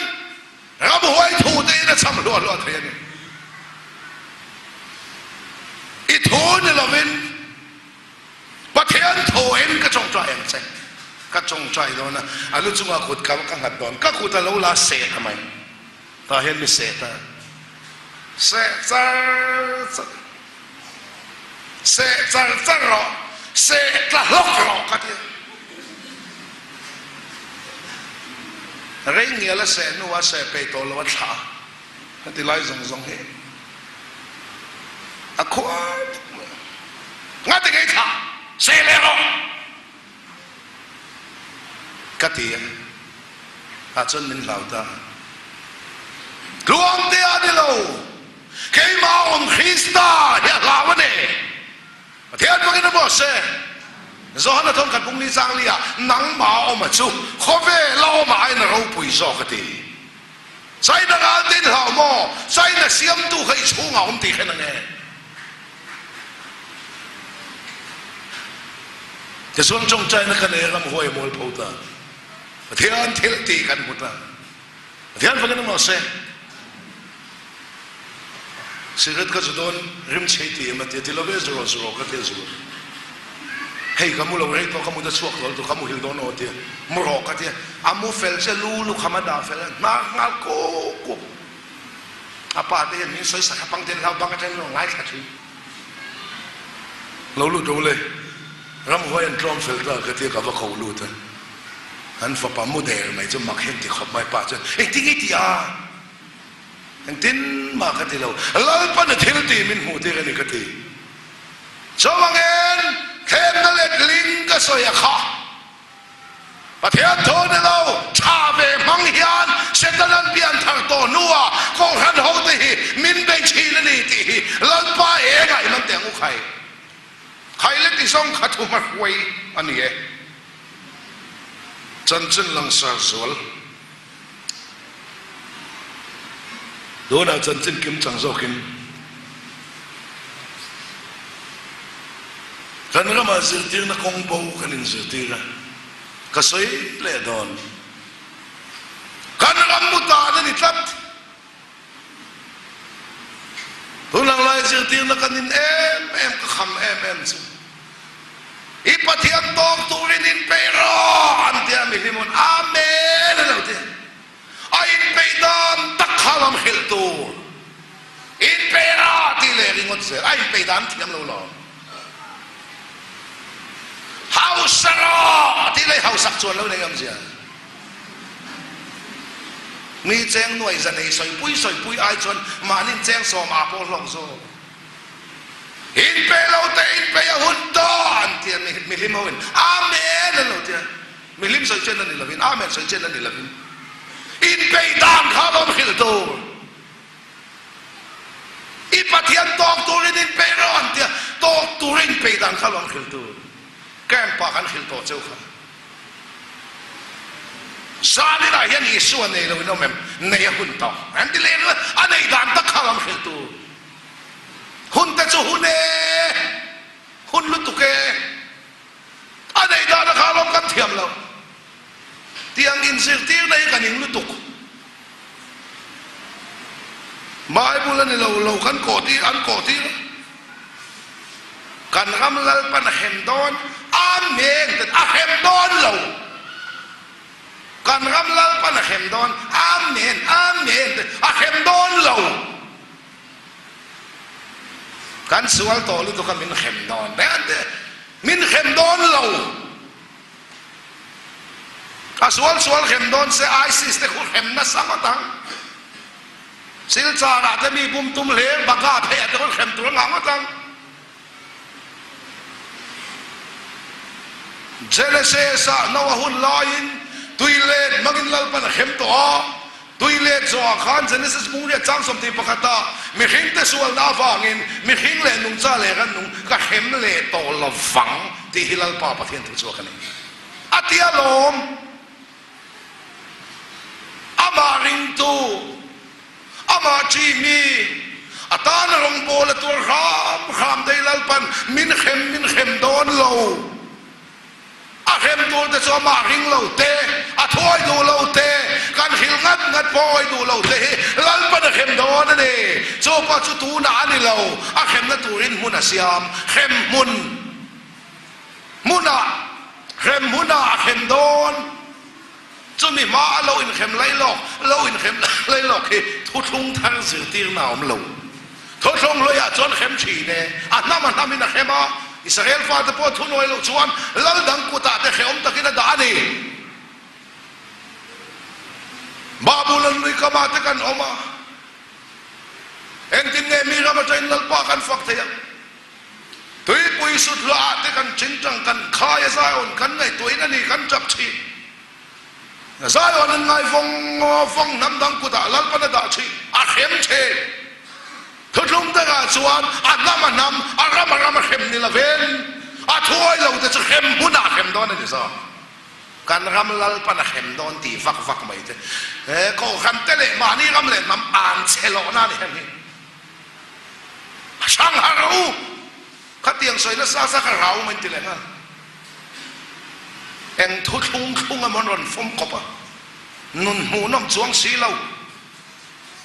เราหวยถูกตีนะซ้ำรัวเทียนอีถูนี่เราเป็นประเทศถูเองก็จงใจเองใช่ก็จงใจโดนนะอันนี้จุงอาขุดกับกังหัดโดนก็ขุดแต่เราละเสทำไมตาเห็นมีเสทนะเสรอเสตละลกรอกันเนี่ยเรื่องเงี้ยละเสนัวเสไปตัวละวัชชาที่ไล่ซงเฮอะขวดงั้นจะไงท่าเสเลยหรอกัตีอาจารย์มินเหล่าตาหลวงเดียดิโลเคยมาองคริสต์เฮียลาวเนี่ยเทียนมันก็บอกเซ่Zohar thong kan pung ni sang lia nang ma om chu khove lao ma ai na ro pui zo ka ti sai na ga tin hao mo sai na siam tu khai chu nga om ti khen nge ke som chong chai na kan e ram hoi mol phau ta thian thil ti kan mu ta thian fa kan mo se sigat ka don rim chei ti ma ti lo be zo ka ti zo Hei kamu lo rei to kamu dah suak to kamu hil dono dia murok dia amu fel se lulu kamu dah fel ngal ko apa dia ni soi sak pang dia bang kan lo ngai sak chi lo lu do le ram hoi an trom fel ta ka dia ka ba khou lu ta an fa pa model mai chu mak hen ti khop mai pa chu ti ngi ti a an tin ma ka ti lo lal pa na thil ti min hu ti ka ni ka ti Sawangen khen na let ling ka soya kha pathian thon lo cha ve mang hian setalan pian thang to nuwa kong han ho te hi min be chi na ni ti lan pa e ngai man teng u khai le ti song kha thu ma khoi ani e chan chen lang sa zol do na chan chen kim chang zo kim kan rama zirtir na kong bau kanin zirtir kasoy le don kan ramuta na ni tat tulang lai zirtir na kanin em kham em su ipathian tok turin in pero antia milimon amen lo ti ain peidan takhalam khiltu in pera ti le ringot se ain peidan thiam lo lo Hausaro ti lai hausak chuan lo nei am zia mi cheng noi za nei soi pui ai chuan manin cheng som a pol long zo in pe lo te in pe hun do an ti mi lim hoin amen lo ti mi lim soi chen ni lovin amen soi chen ni lovin in pe dan kha bom khil to i pathian tok turin in pe ron ti tok turin pe dan kha bom khil to Kem pa kan khil to cheu kha sani la hian isu nei lo no mem nei hun to an ti le anei dan ta khalam khil tu hun ta chu hun e hun lu tu ke anei dan ta khalam kan thiam lo tiang in sir tir nei kan in lu tu mai bulan ni lo kan ko ti an ko ti kan ram lal pan hem don amen a hem don lo kan ram lal pan hem don amen a hem don lo kan sual to lu to kan min hem don min hem don lo a sual hem don se isis te khu hem na samatang sil cha ra te mi bum tum le baka phe te khu hem tu ngamatang Genesis Noah hun lain tuilet magin lalpan hem to tuilet zo khan Genesis muria chang som ti pakata mi hing te sual na wangin mi hing le nung cha le ran nung ka hem le to la wang ti hilal pa pathian tu chu kan atia lom ama ring tu ama chi mi atan rong bol tu ram dei lalpan min khem don lo a hem tu te so ma ring lo te a thoi du lo te ka กันหิลงัดพอยดูเราเตะลัลปันเข้มโดนนั่นเองโจปัจจุตูน่านี่เราเข้มนั่นตูรินมุนอาเซียมเข้มมุนเข้มมุนเข้มโดนจนมีมาเราอินเข้มไล่หลอกทุทุ่งทางสื่อตีนาวมเราทุทุ่งเลยจนเข้มฉีเนี่ยน้ำมันทำให้นักเข้มอิสราเอลฟาดพอทุนไว้เราชวนลัลดังกุตาแต่เข้มตะกินดานีบาบูลันนี่ก็มาตะกันออกมาเอ็นตินเงมีเรามาใจนัลปากันฟักเทียงตัวปุยสุดละตะกันชินจังกันขายซายอนกันไงตัวนั่นนี่กันจับชีซายอนนั่นไงฟงน้ำดังกุตาลัลปนดาชีเข้มเชทุลุงตะกันชวนน้ำมันน้ำรำเข้มนี่ละเวนถ้วยเราจะเข้มมุนาเข้มโดนนี่ซะการรำลัลปันเข้มโดนตีฟักไม่เจก็ขันเตะมานี่รำเล่นมันอ่านเชลล์นั่นเองช่างหาเราขัดเตียงสวยนะซาเราไม่ติดเลยนะเอ็งทุลุงมันรอนฟมกบนุนหูน้ำจวงสีเรา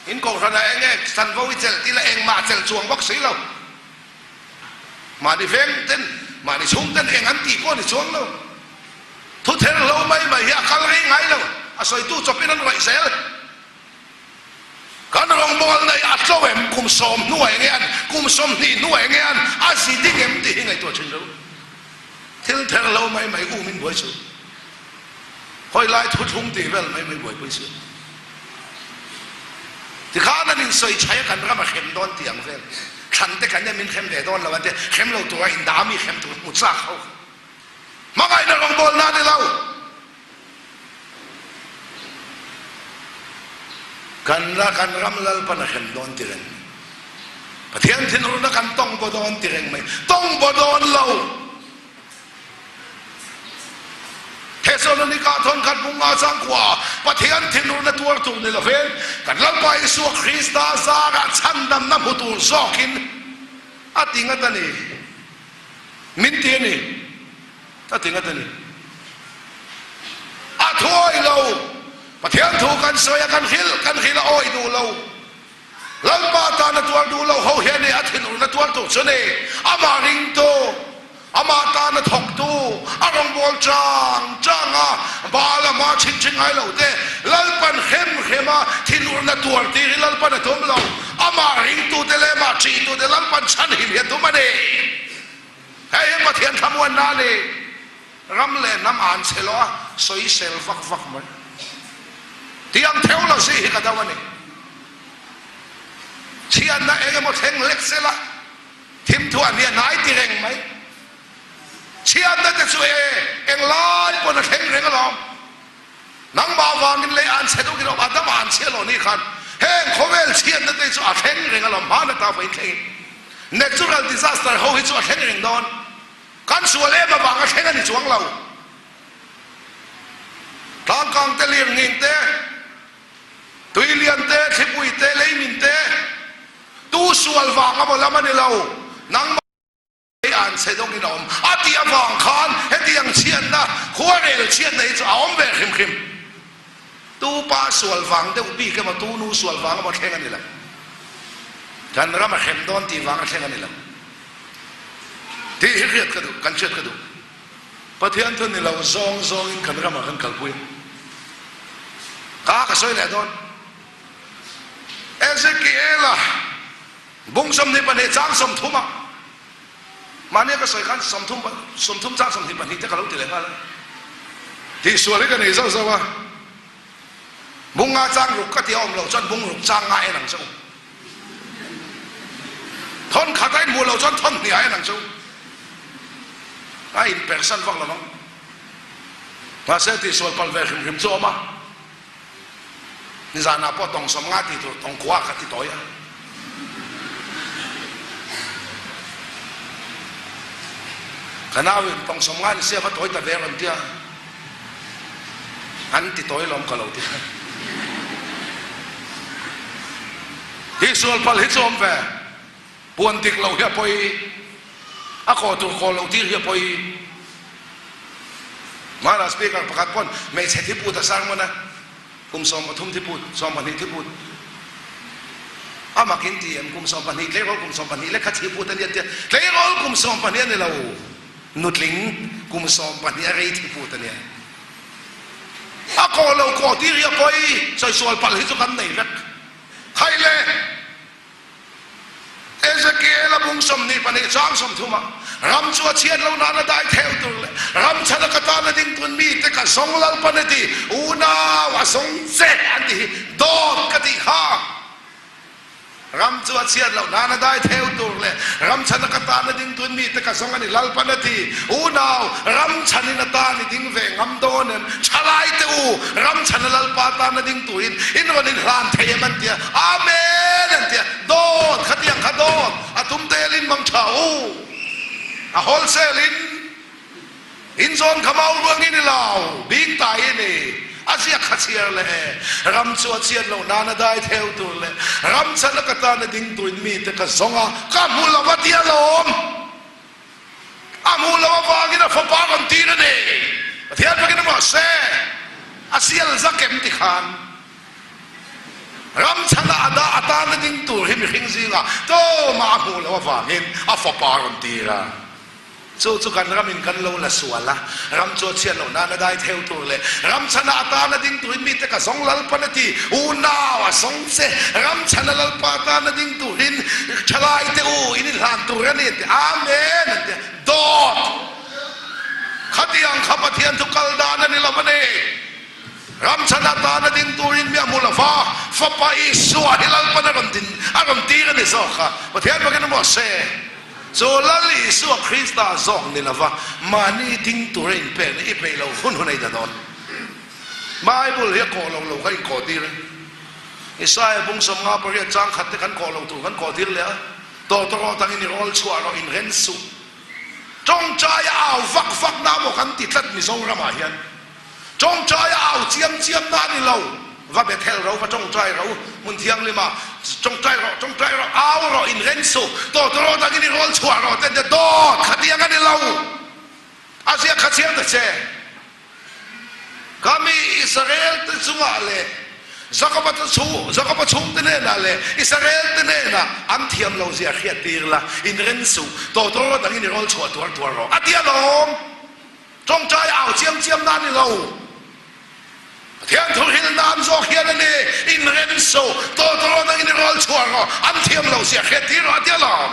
อินโกรธนะเอ็งสันวิเจลที่ละเอ็งมาเจลจวงบักสีเรามาดิเฟงเต้นมาดิชงเต้นเอ็งอันตีก้อนดิชวงเราทุเทเราไม่อยากอะไรไงเราอาศัยตู้จบไปนั่นไรเสียการรองบอลในอัดเจ้าเอ็มกุมสมหน่วยเงี้ยกุมสมนี่หน่วยเงี้ยอาศัยที่เอ็มตีไงตัวชิงเราที่เทเราไม่อู้มินบวยสุดคอยไล่ทุทุ่งตีเวลไม่บวยสุดที่ข้านั่นอินใส่ใช้กันก็มาเข้มโดนเตียงเฟลฉันแต่กันยังมินเข้มแต่โดนเราวันเดียเข้มเราตัวอินดามีเข้มตัวมุดซากเขามาไงนะรองบอลนั่นเรากันละกันรำลัลปันเข้มโดนตีเรงประเทศที่นู้นกันต้องบดอนตีเรงไหมต้องบดอนเราเทศโลนิกาทนกันมุงอาสังกว่าประเทศที่นู้นตัวตุนี่ละเฟนกันลัลไปสู่คริสต์ซาระชันดำน้ำหุตูซอกินติงกันนี่มินเตียนี่ติงกันนี่ถ้วยเราประเทศถูกกันเสียกันขิลอ้อยดูเราลัลปาตานตัวดูเราเขาเห็นเนี่ยที่นู้นตัวตุเสน่ห์อามาริงโตอามาตานถกตูอารมณ์บอลจังบาลมาชิงไงเราเต้ลัลปันเข้มที่นู้นตัวตีลัลปันทุ่มเราอามาริงตูเตเลมาชีตูเตลัลปันชันหินเห็นตัวมันเองให้มาเทียนทำวันนั้นเลยรำเล่นน้ำอ่านเสลวสวยเซลฟักมันที่ยังเที่ยวเราสิกันวันนี้เชียนนะเองมาเทงเล็กเสละทิมทวนเนี่ยนายตีเร่งไหมเชียนนั่นจะช่วยเองล้านคนเทงเร่งเรานังบ่าววางกินเลยอ่านเสร็จกินเราอ่านอ่านเชียเรานี่คันเฮงเขาเวลเชียนนั่นจะช่วยเทงเร่งเราบ้านตาไฟเทง natural disaster เขาให้ช่วยเทงเร่งโดนกันส่วนเล่มาบางก็เทงกันในช่วงเราทางกลางเตลียงเงินเตตุยเลียนเตทิปุยเตเลยมินเตตู้ส่วนวางก็บอกแล้วมันเรานังอ่านเสด็จกินอมที่ยังวางคานให้ที่ยังเชียนนะหัวเรือเชียนในจะเอาแบบเข้มตู้ป้าส่วนวางเดี๋ยวปีก็มาตู้นู้ส่วนวางก็มาแข่งกันนี่แหละกันเรามาเข้มโดนตีวางก็แข่งกันนี่แหละที่เรียกกระดูกกันเชือดกระดูกประเทศท่านนี่เราซองกันเรามากันกัลปุยก็สวยแหละโดนเอเซกิเอล่ะบุ้งสมนิปันเหตุจ้างสมทุมมาเนี่ยก็สวยกันสมทุมจ้างสมนิปันเหตุจะกระลุกตีเลยกันที่ส่วนนี้กันนี่เจ้าว่าบุ้งงาจ้างลุกก็ที่อมเราจนบุ้งลุกจ้างง่ายหนังเจ้าทนขัดได้หมู่เราจนทนเหนียวหนังเจ้าไอ้เปอร์เซ็นต์ฟังแล้วมั้งมาเสียที่ส่วนพันเวรหิมโจมานี่จะนับว่าต้องสมงาที่ตัวต้องคว้าขัดที่ตัวยังขณะวิต้องสมงานเสียก็ตัวแต่เวรอันเดียอันที่ตัวลมก็เราที่ส่วนพันหิโจมเวรปวนติกเราเฮียไปขอตัวคนเราที่เฮียไปมาลาสเปกประกาศพ้นไม่ใช่ที่พูดแต่สร้างมันนะ กุมสอมปทุมที่พูดสอมพันธุ์ที่พูดอามากินตีเอ็มกุมสอมพันธุ์เลี้ยงกุมสอมพันธุ์เล็กขัดที่พูดอันเดียวเลี้ยงกุมสอมพันธุ์เนี่ยเรานุดลิงกุมสอมพันธุ์อะไรที่พูดอันเนี่ยอาโกเราโกที่เรียกไปใส่ส่วนปัลหิจุกันไหนรักใครเลยเอเซเกลบุงสมนีปนิจางสมทุมารำชัวเชียนเรานานาได้เทวตุเลยรำชนะกตาลดิ่งตุนมีแต่กสงลลปนตีอูนาวสงเซอันที่โดดกติข้ารำชัวเชียนเรานานาได้เทวตุเลยรำชนะกตาลดิ่งตุนมีแต่กสงอันนี้ลลปนตีอูนาวรำชนะนตานี่ดิ่งเวงอัมโดนชลายเตอูรำชนะลลปาตาลดิ่งตุอินวันนี้ลานเทมันเตียอาเมนเตียโดดขัดยังขัดโดดอาตุมเตลินมังชาอูอาโฮลเซลินอินโซนขมาวเรื่องนี้นี่เราดิ้งตายนี่อาเซียขัดเชียร์เลยรำชัวเชียร์เรานานาได้เทวตัวเลยรำชนะกตาในดิ่งตัวมีแต่กระสงอ่ะข้ามูลวัตยาลมอามูลวัตกินฟ้าปากันตีนั่นเองเทียนไปกินมาเซ่อาเซียลซักเก็มติขานรำชนะอาดาอาตาในดิ่งตัวให้มีขิงซิงอ่ะโตมามูลวัตกินอาฟ้าปากันตีละสู้กันรำอินกันโลละส่วนละรำชัวเชียนเรานาได้เทวตัวเลยรำชนะตาณดิ่งตัวมีแต่กสงลลปนตีอูนาวสงเสรำชนะลลปาตาณดิ่งตัวหินชลายเตอูอินิลานตัวนี่อาเมนโดดขัดยังขับเทียนทุกกลดานนี่ละมันเองรำชนะตาณดิ่งตัวหินมีมูลฟ้าฟ้าไปสวดิลลปนกันตินอารมณ์ตีกันนี่สอกค่ะประเทศมันกันหมดเซ่โซลาลิสุคริสต์ซองนี่ละว่ามานี่ทิ้งตัวเองเป็นอีเปเราคนคนไหนจะโดนไม่บุเรียกโกเราก็ยังโกดีเลยอิสราเอลบุ้งสมงาปริยจ้างขัดที่ขันโกเราตัวขันโกดีเลยตัวเราตั้งอินรอลชัวเราอินเรนสุจงใจเอาฟักน้ำมันติดลัดมิซงรามาเฮียนจงใจเอาเจียมน้ำนี่เราว่าเบเทลเราว่าจงใจเรามุนเทียงเลยมาจงใจเราเอาเราอินเรนสุตัวเราตั้งอินรอลชัวเราแต่จะโดดขัดยังกันนี่เราอาเซียขัดเสียงแต่เช่kami Israel tu semua le zakapat chu tene na le Israel tene na anthiam lo zia khia tir la in ren su to dang in rol chua tua ro atia long trong trai ao chiam na ni lo thiam thu hil nam zo khia ne in ren su to dang in rol chua ro anthiam lo zia khia tir atia long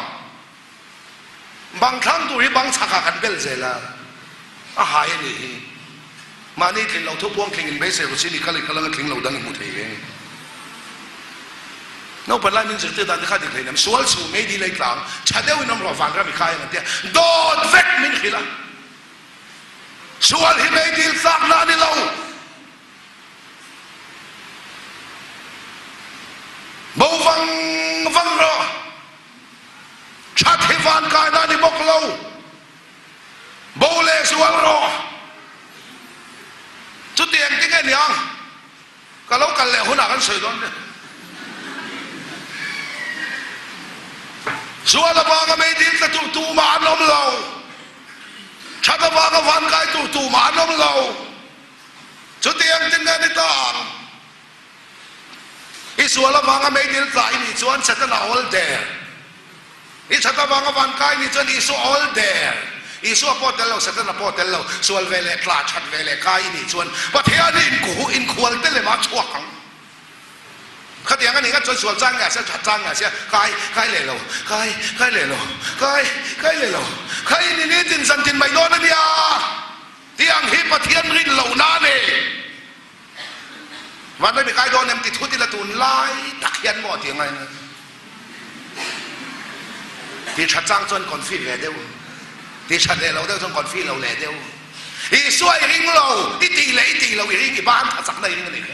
bang thang tu ri bang chaka kan bel zela a hai niมานี่ทิ้งเราทุบพวงทิ้งอินเบสเซอร์สินี่เขาเลยเขาเลยทิ้งเราดังมุดเองน้องเป็นไรมินสุดที่ตอนที่ข้าดิ้งเลยนะสวลสูไม่ดีเลยกลางชาเดวินน้องรอฟังก็มีใครมันเดียโดดเวกมินขีละสวลที่ไม่ดีสักนานี่เราบูฟังรอชาติฟันกายนานี่บอกเราบูเลสวลรอจุดเดียงที่ไงเนี่ยก็เรากันแล้วหัวหน้ากันเสียดอนเนี่ยส่วนละบางก็ไม่ดีแต่ตูมาอันนมเราชัดละบางก็ฟันกายตูมาอันนมเราจุดเดียงที่ไงนี่ต่างอีส่วนละบางก็ไม่ดีแต่อีนี่ส่วนชัดละ all there อีชัดละบางก็ฟันกายนี่จนอีส่วน all thereอีส่วนพอเตลเราเสร็จแล้วพอเตลเราส่วนเวลคลาชัดเวลกายนี่ส่วนประเทศนี้อินควอลเตลเลยมาชั่วครั้งเขาเถียงกันนี่ก็ส่วนจ้างไงเสียจ้างไงเสียกายเลยเรากายเลยเรากายเลยเรากายนี่จินสันจินไม่โดนนะเนี่ยเถียงฮิปประเทศรินเหล่านั้นเองวันนี้มีกายโดนเนี่ยติดทุติละตุนไล่ตักยันหมดเถียงไงนะที่ชัดจ้างจนก่อนฟีเวเดียวที่ชัดเลยเราได้จนก่อนฟีเราแหล่เดียวอีสวยริงเราอีตีเราอีริงอีบ้านสักในริงนี่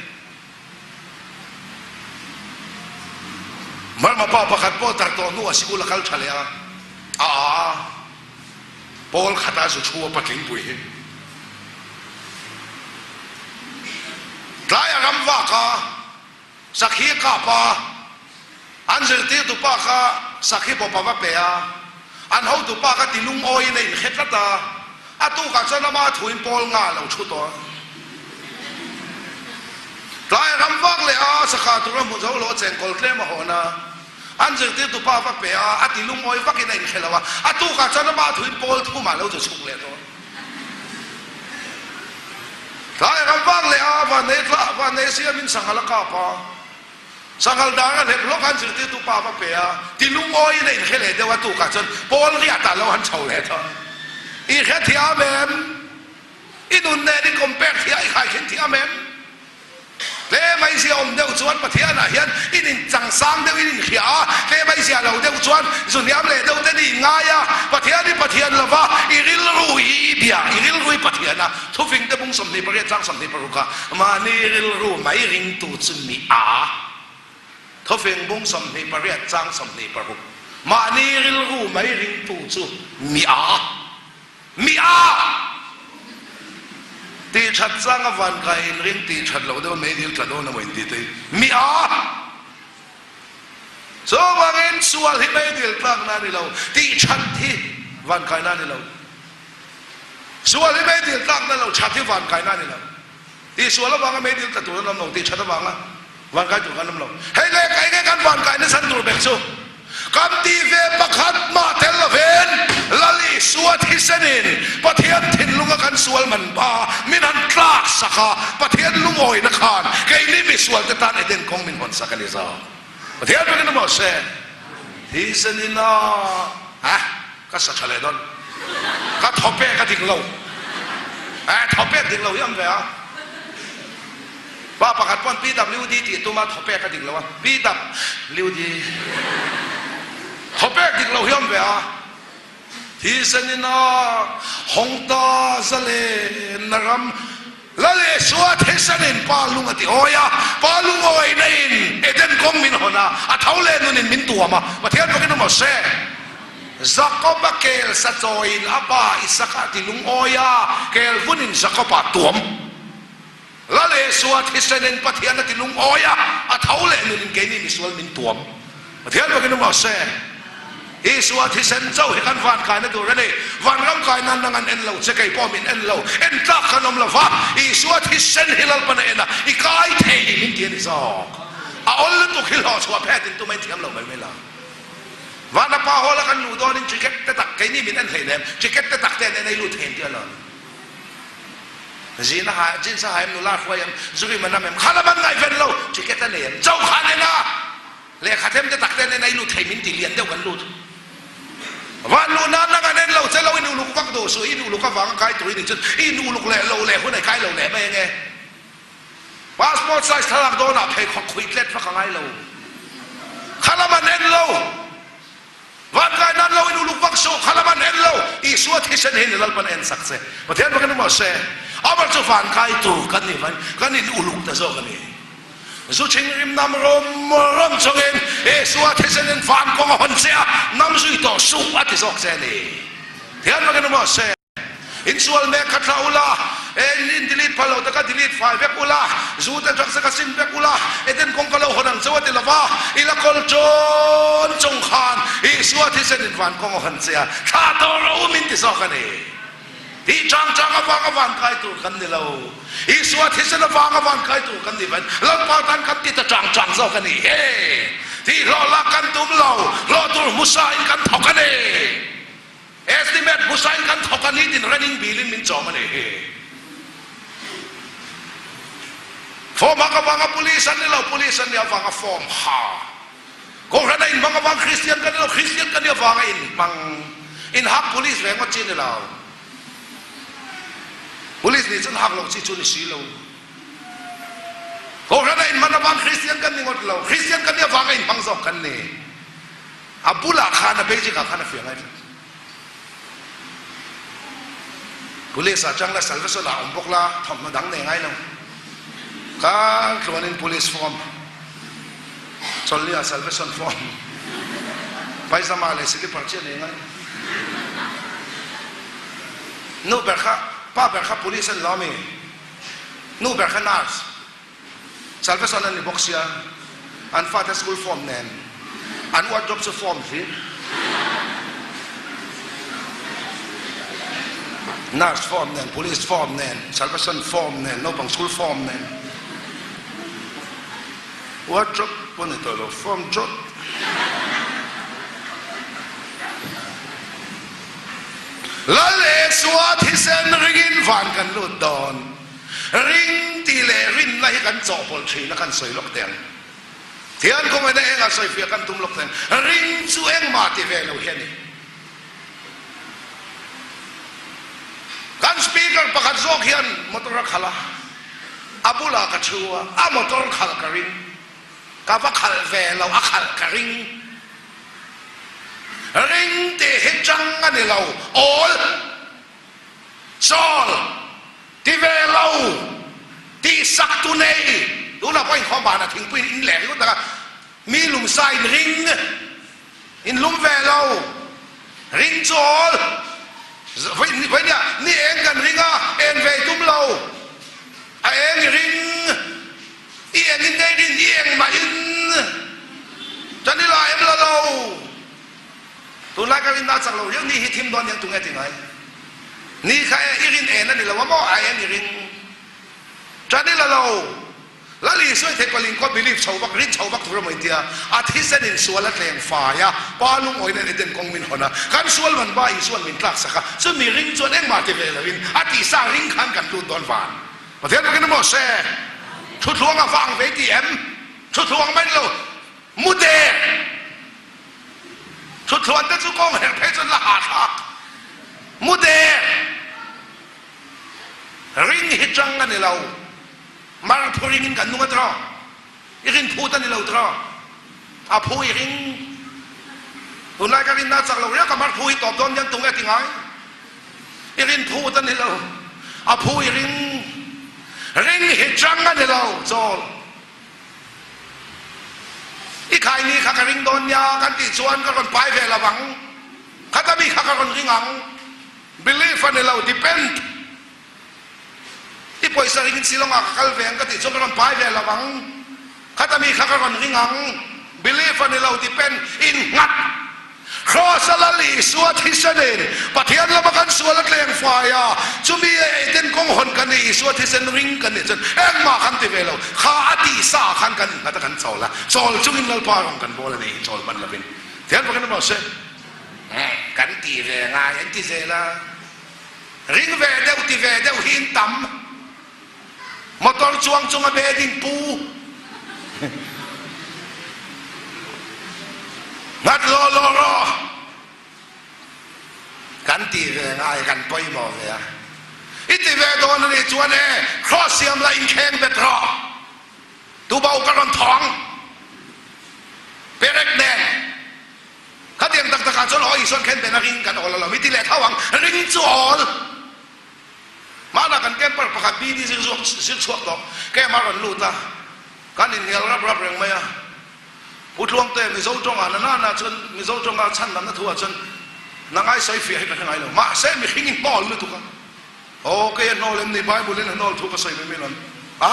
มันมาป้าประคัดป้าตัดตัวนัวสิกุลขัลชะเลยปอลขัดอาสุชัวปะทิ้งปุยกลายรำว่าก้าสักขีก้าป้าอันเสด็จตุป้าก้าสักขีปอป้าเปียอันเขาตุป้าก้าติลุงโอยในเขตละตาอาตุกัจจนามาถุยปอลงาเราชุดตัว ตายรำวักเลยสักขาตุรมุจเอาโลเจงกอลเล่มาหัวนะอันเจติตุป้าฟักเปียอติลุงมอยฟักกินได้เขลวะอตุกัจจนมาถุยโพลทุกมาแล้วจะชุกเลยตัวตายรำวักเลยวันนี้เสียมินสังฆลกาปะสังฆลดากันเห็นลูกอันเจติตุป้าฟักเปียติลุงมอยได้เขลเดียวตุกัจจนโพลเรียตาแล้วหันเฉาเลยตัวอีแค่ที่อาเมมอีนุ่นเนี่ยนี่คอมเพล็กที่ไอ้ใครเห็นที่อาเมมเล่ไม่เสียอมเดียวชวนประเทศนะเห็นอีนี่จังสังเดียวอีนี่เขียเล่ไม่เสียเราเดียวชวนส่วนยามเล่เดียวเดียวง่ายประเทศนี่ประเทศละวะอีริลรุยเดียอีริลรุยประเทศนะทุกฟิงเดบุงสมนิประเทศจังสมนิปรุกะมานี่ริลรุไม่ริงตูจุนมีทุกฟิงบุงสมนิประเทศจังสมนิปรุกมานี่ริลรุไม่ริงตูจุมีตีชัดสร้างวันไกลเรื่องตีชัดเราได้ว่าไม่ดีกระโดดนะวันดีตีมีโซ่บางเงินส่วนที่ไม่ดีกลางนั่นนี่เราตีชัดที่วันไกลนั่นนี่เราส่วนที่ไม่ดีกลางนั่นเราชัดที่วันไกลนั่นนี่เราตีส่วนแล้วบางไม่ดีกระตัวน้ำเราตีชัดแล้วบางละวันไกลจุกันน้ำเราให้เล็กไอ้กันวันไกลนี่สันตัวเบกซูกันตีเวประคัดมาเทลเวนลลีสวดฮิสนินประเทศถิ่นลุงกันสวลมันบ้ามินันกลากสักประเทศลุงโอยนักขานแกนี่มีสวลจะตันไอเดนคงมินคนสักนิซาประเทศเป็นกันหมดเสฮิสนินาก็สักอะไรดอนก็ทอเป้ก็ทิ้งเราทอเป้ทิ้งเรายังไงว่าประกาศป้อนปีดับลิวดีที่ตัวมาทอเป้ก็ทิ้งเราปีดับลิวดีทอเป้ทิ้งเรายังไงที่สนินาฮงตาซาเลนรำละเลสวดที่สนินปาลุงอติโอยปาลุงโอยนินเอเดนคงมินหนาอัฐาวเลนุนินมินตัวมาประเทศพวกนี้มาเสจักรบเกลสัจอยนอับาอิสกัติลุงโอยเกลฟุนินจักรปาตัวมละเลสวดที่สนินประเทศติลุงโอยอัฐาวเลนุนินเกนี่มิสวลมินตัวมประเทศพวกนี้มาเสอีสวดที่เซนเจ้าเห็นวันกายนั่นดูเลยวันร่างกายนั้นนั่งเอ็นเราจะไก่ป้อมินเอ็นเราเอ็นตักขนมละฟ้าอีสวดที่เซนฮิลล์ปนเอ็นะอีกายเทมินเทียนิซอกอัลลตุฮิลล์สวดแพทย์ตัวไม่เทียมเราไม่ละวันนั้นป้าหัวละกันหนูโดนจิกเก็ตตักไก่นี่มินเอ็นเทนมจิกเก็ตตักเทนในลูเทนเดียวเลยจีน่าจินสหายนุลาควายจุกิมันนั่นข้าละมันไงเว้นเราจิกเก็ตนั่นเองเจ้าข้าเนี่ยนะเลยข้าเทมจะตักเทนในลูเทมินติเลียนเดียวกันลูวันนู้นนั่งกันเราจะเราอินูลูกฟักโดสุอินูลูกก็ฟังใครตัวนี้จนอินูลูกเล่เราเล่คนไหนใครเราเล่ไม่ไงพาสปอร์ตไซส์ทลักโดนอ่ะเพย์ของคุยเล็ดฟักไงเราข้าละมันเอ็นเราวันกายนั้นเราอินูลูกฟักโซข้าละมันเอ็นเราอีสวดที่ฉันเห็นเราเป็นเอ็นสักเซ่ประเทศมันก็นึกว่าเซ่เอาไปจะฟังใครตัวกันนี่มันกันนี่อุลุกแต่โซกันนี่สุชิงริมน้ำรมจงเองสวดที่ฉันฟังกองหันเสียน้ำสุยต่อสู้อัติสอกเซนี่เทียนมากันมาเซอินสวลเมฆขัดอุลาอินดิลิทพาเราตะกัดิลิทไฟเวกุลาจูดจักสกัสิมเวกุลาเดินกงกะเราหันังสวัสดิลาวาอิละกอลจนจงขานสวดที่ฉันฟังกองหันเสียข้าตัวเรามินติสอกกันนี่ที่จังวันใครตัวกันนี่เราอีสวดที่ฉันวันใครตัวกันนี่เป็นเราพอทันกันที่จะจังสอกกันนี่เฮ้ที่รอละกันตุ้มเรารอตัวมุสาอินกันถกกันนี่เอสติเมตมุสาอินกันถกกันนี่ดินรันนิ่งบิลินมินจอมันนี่ฟอร์มกับวังกับ polisan นี่เรา polisan เนี่ยวังกับฟอร์มฮาก็ขณะอินวังกับวังคริสเตียนกันนี่เราคริสเตียนกันเนี่ยวังอินฮัก police แรงว่าจีนนี่เราpolice นี่ฉันหักเราที่ชุนสีเราก็ขณะอินมันวังคริสเตียนกันนี่หมดเราคริสเตียนกันเนี่ยวังอินบังซอกกันนี่อับดุลลาขานเบจิกาขานเฟียงไงpolice จังละสัลเวสละอุบกละทำมาดังเนี่ยไงเนาะการขวัญอิน police form ชนเลีย salvation form ไปสมัครเลยสิที่พัชเชียเนี่ยไงนู่นเบรค่ะป้าเบรค่ะ police ล้อมีนู่นเบรค่ะ nurse salvation นั่นนี่บ็อกซี่อันฟาเธอ school form เนี่ยอันว่า job จะ form สิ nurse form เนี่ย police form เนี่ย salvation form เนี่ยนู่นบัง school form เนี่ย ว่าจบวันนี้ตัวเราฟอร์มจบแล้วเลสัวที่เส้นริงฟันกันลุดดอนริงตีเลรินไล่กันจ่อพลชีนักกันสวยลกเตียงเทียนคงไม่ได้เองอะสวยเฟียกันตุ้มลกเตียงริงจูเองมาที่เวลาเห็นนี่กันสปีกเกอร์ประกาศโจกเฮียนมอเตอร์ขลาอาบุลากระชัวอามอเตอร์ขลากริงกาฟักขลเวลาขลกริงริงเตะเหจังกันนี่เราโอลซอลที่เวลาที่สักตุเนยดูนะพ่ออินข้อบ้านนะถึงปีอินแหลกก็แต่มีลุมไซริงอินลุมเวลาริงซอลเว้ยเนี่ยนี่เองกันริงอ่ะเอ็นเวทุมเราเองริงเองอินได้ริงเองมาอินจันนี่ละเอ็มเราตัวนักการินน่าสักเราเรื่องนี้ฮิตทิมโดนยังตุงไงถึงไงนี่ใครอิรินเอ็นนั่นนี่เราว่ามั่วเองริงจันนี่ละเราแล้วลีสวยเทปลิงก็บิลีฟชาวบักรินชาวบักทุรมิเดียอาทิตย์เสด็จสวนและแรงฝ่ายป้าลุงโอยในเด่นกองมินหนะการสวนมันบ้าอีสวนมินคลาสค่ะซึ่งมีริงจวนเองมาที่เวลาวินอาทิตย์สร้างริงขันกันดูดอนหวานประเทศมันก็น้ำมันเซ่ชุดทวงกับฟังเวทีเอ็มชุดทวงไม่เรามุดเดชุดทวงแต่สุกองเห็นเพชรละหาทักมุดเดริงฮิจังกันนี่เรามาพูดริงกันนุ่งตรออีริงพูดตันนี่เราตรออาพูดอีริงคุณนายการินน่าสักเราเรียกกับมาพูดตอบโดนยังตุงไอ้ติงไงอีริงพูดตันนี่เราอาพูดอีริงฮิจังกันนี่เราโจลอีใครนี่ข้าการิงโดนยากันติดชวนก็คนไปเวลาหวังข้าจะมีข้าการิงริงหัง believe นี่เรา dependที่ป่วยสริงสิลงอ่ะคัลเวงก็ติดชมกันไปเวลาวังข้าจะมีข้ากันริงังบิลีฟในเราที่เป็นอินงัดครอสลาลีสวดที่เสด็จปะเทียนละมากันสวดแรงไฟจะมีเด่นกงหนกันนี่สวดที่เส้นริงกันนี่จนเอ็งมาคันที่เวลาข้าอดีสาคันกันก็จะกันโซละโซลจุกินละพาของกันโบละนี่โซลมันละเป็นเทียนพวกนั้นบอกเช่กันตีเวงายอันที่เซละริงเวเดวที่เวเดวหินต่ำมอเตอร์จวงจงอาเบดินปูงัดรอกันตีเรื่องอะไรกันไปหมดเลยอิติเวโดนนี่จวนเอครอสเซียมไลน์แข็งเบ็ดรอตูเบากระรอนทองเปรกแดงข้าเตียงตักตะการส่วนอ๋ออีส่วนแข็งเป็นริงกันอ๋อเราไม่ตีแหล่ท่าวังริงจวนมาหน้ากันแก้ประกาศบีดีสิ่งสวกดอกแก้มากันลูตาการอินเดียรับเรื่องไหมอ่ะผู้ทวงเตะมีโซ่จงอ่ะนั่นน่ะจนมีโซ่จงอ่ะชั้นนั้นทั่วจนนางไอ้ใส่เฟียให้กันยังไงล่ะมาเส้นมีขิงบอลเลยทุกคนโอเคโน่เล่มนี้ใบบุเล่นโน่ทุกคนใส่ไม่นั่นไอ้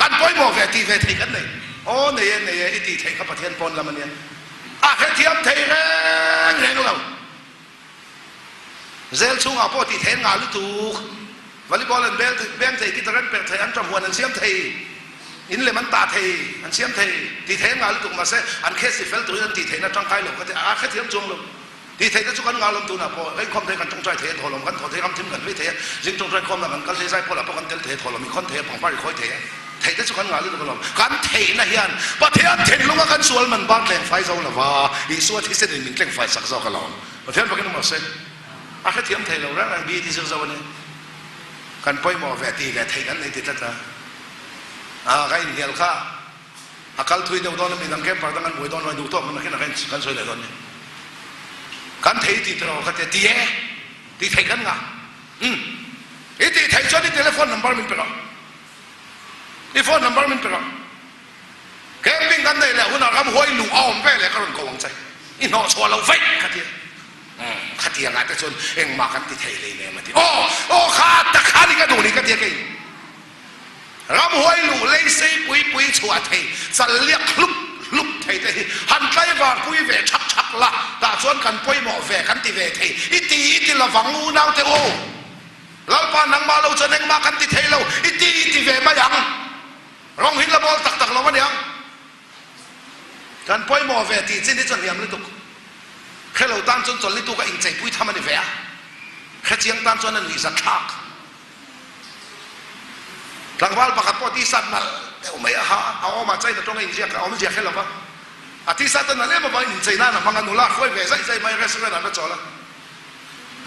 การปล่อยหมอกแกตีแกตีกันเลยโอ้เนี่ยไอ้ตีเทกับประเทศปนละมันเนี่ยอ่ะแค่เทียมเทแรงเราเซลชุ่งอ่ะพอตีเทงานลุตุกวอลเลย์บอลเบลแบงค์เทกิตาร์เป็นเทอันจำหัวนันเสียมเทอินเลมันตาเทอันเสียมเทตีเทงานลุตุกมาเสอันเคสเฟลตัวนั้นตีเทน่ะจังไกลหลงก็จะแค่เทียมจงลงตีเทก็จุกันงานลงตัวน่ะพอไอ้คอมเทกันจงใจเทถล่มกันถอดเทคำทิมกันไม่เทยิงจงใจคอมน่ะกันก็ใช้ใช้พอละพวกกันเทถล่มมีคนเทของป้าอีกคนเทก็จุกันงานลุตุกลงกันเทนะเฮียนประเทศเทลงกันส่วนมันบ้านแรงไฟเจ้าละว่าอีส่วนที่เสด็จมินแรงไฟสักเจ้ากันเราประเทศพวกนั้นมาเสแค่เทียมเทเราแล้วบีที่เจ้าวันนี้กันปล่อยหมอแฝดตีแกเทกันในติดตาใครเหี่ยวข้าอาการทุยเดียวตอนนั้นมีดังแก่ปากดังกันบวยตอนวันดูท้องมันแค่ไหนกันช่วยเลยตอนนี้กันเทตีเราก็จะตีตีเทกันงะอีตีเทจนนี่โทรศัพท์นัมเบอร์มันเป็นอะไรอีโฟนนัมเบอร์มันเป็นอะไรแกปิ้งกันได้แล้วหัวหน้าครับหัวไอ้หนุ่มอ้อมไปเลยก็ร้อนกวางใจอีน้องชัวเราเฟ้ขัดเดียขัดเดียงานแต่ส่วนเอ็งมากันตีเทเลยเนี่ยมาทีโอ้ขาดตะขานี่ก็ดูนี่ก็เดียกันรับหัวไอ้หนุ่มเลยซีปุยชัวเทสันเลียกลุกเทหันไกลว่าปุยเวชักละแต่ส่วนกันปุยหมอเวกันตีเวเทอีตีละฝังงูนาวเทโอเราปานังมาเราจะเน่งมากันตีเทเราอีตีเวมายังร้องหินละบอลตักเรามาเนี่ย mò về thì trên đấy chuẩn niệm liên tục khi lâu tan chuẩn chuẩn liên tục cái in chạy bụi tham anh về khi chiang tan chuẩn anh bị giật thác thằng Val bạc bò tí sát mà mấy ha áo mà chạy được trong in chạy áo mà chạy khi lâu ba tí sát tên là lấy mà bao in chạy na là mang anh nula khơi về chạy mấy cái sự nó cho là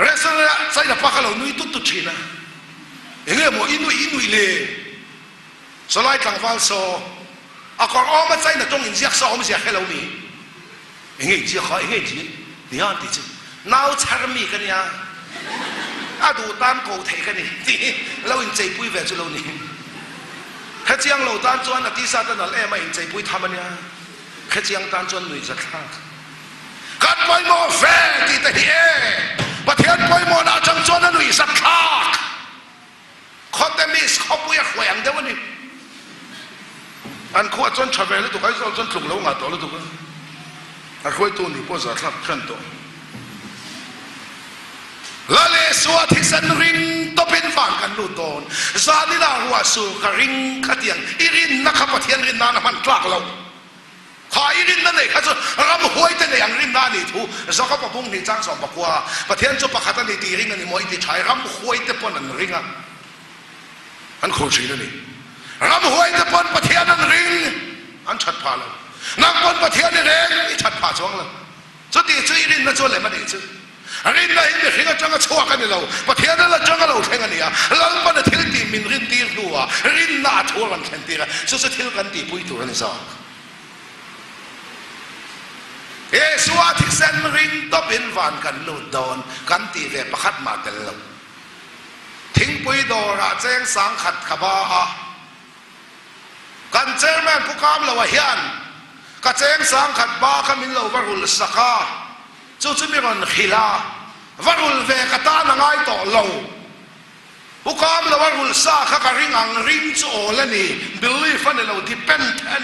restaurant chạy là bạc lâu nuôi tút tút chín à nghe một in lệ số lại thằng Val số còn áo mà chạy là trong in chạy số áo mà chạy khi lâu mi nghe gì khó nghe gì đi ăn đi chứ nào chả mi cái này đủ tan cầu thấy cái này thì lâu in chạy bụi về cho lâu này khách chiang lâu tan chuẩn là tí sát tên là em mà in chạy bụi tham anh nha khách chiang tan chuẩn người rất khác cắt bụi mò về thì thế mà thiên bụi mò nào chẳng chuẩn là người rất khác khó tem mi khó bụi khỏe đâu anh anh khó chuẩn trở về là tụi cái chuẩn trùng lâu ngã đó là tụi cái anh khó tu ni bao giờ khác khăn đó la le suwa thisan ring topin fan kan luton zanila ruwa su ka ring khatiang irin na khapathian rin na man tlak lo kha irin na nei kha chu ram huai te nei ang rin na ni thu zaka pa bung ni chang som pakwa pathian chu pakhata ni ti ring ani moi ti chai ram huai te pon an ringa an khol chi na ni ram huai te pon pathian an ring an chat pha lo nang pon pathian ni reng i chat pha chong lo chu ti chu irin na chu le ma ni chu rin na hin hinga changa chua kan lo pathian la changa lo thenga nia lal pa na thil ti min rin tir duwa rin na thua kan thlen tira so se thil kan ti pui tu ran sa suwa thi sen rin top in van kan lo don kan ti ve pakhat ma tel lo thing pui do ra cheng sang khat khaba a kan chairman pukam lo hian ka cheng sang khat ba ka min lo varul saka chú mi còn khila varul về cả ta là ngay tỏ lầu ukam là varul sa khắc ring ang ring cho lên nè believe anh lầu thì pen anh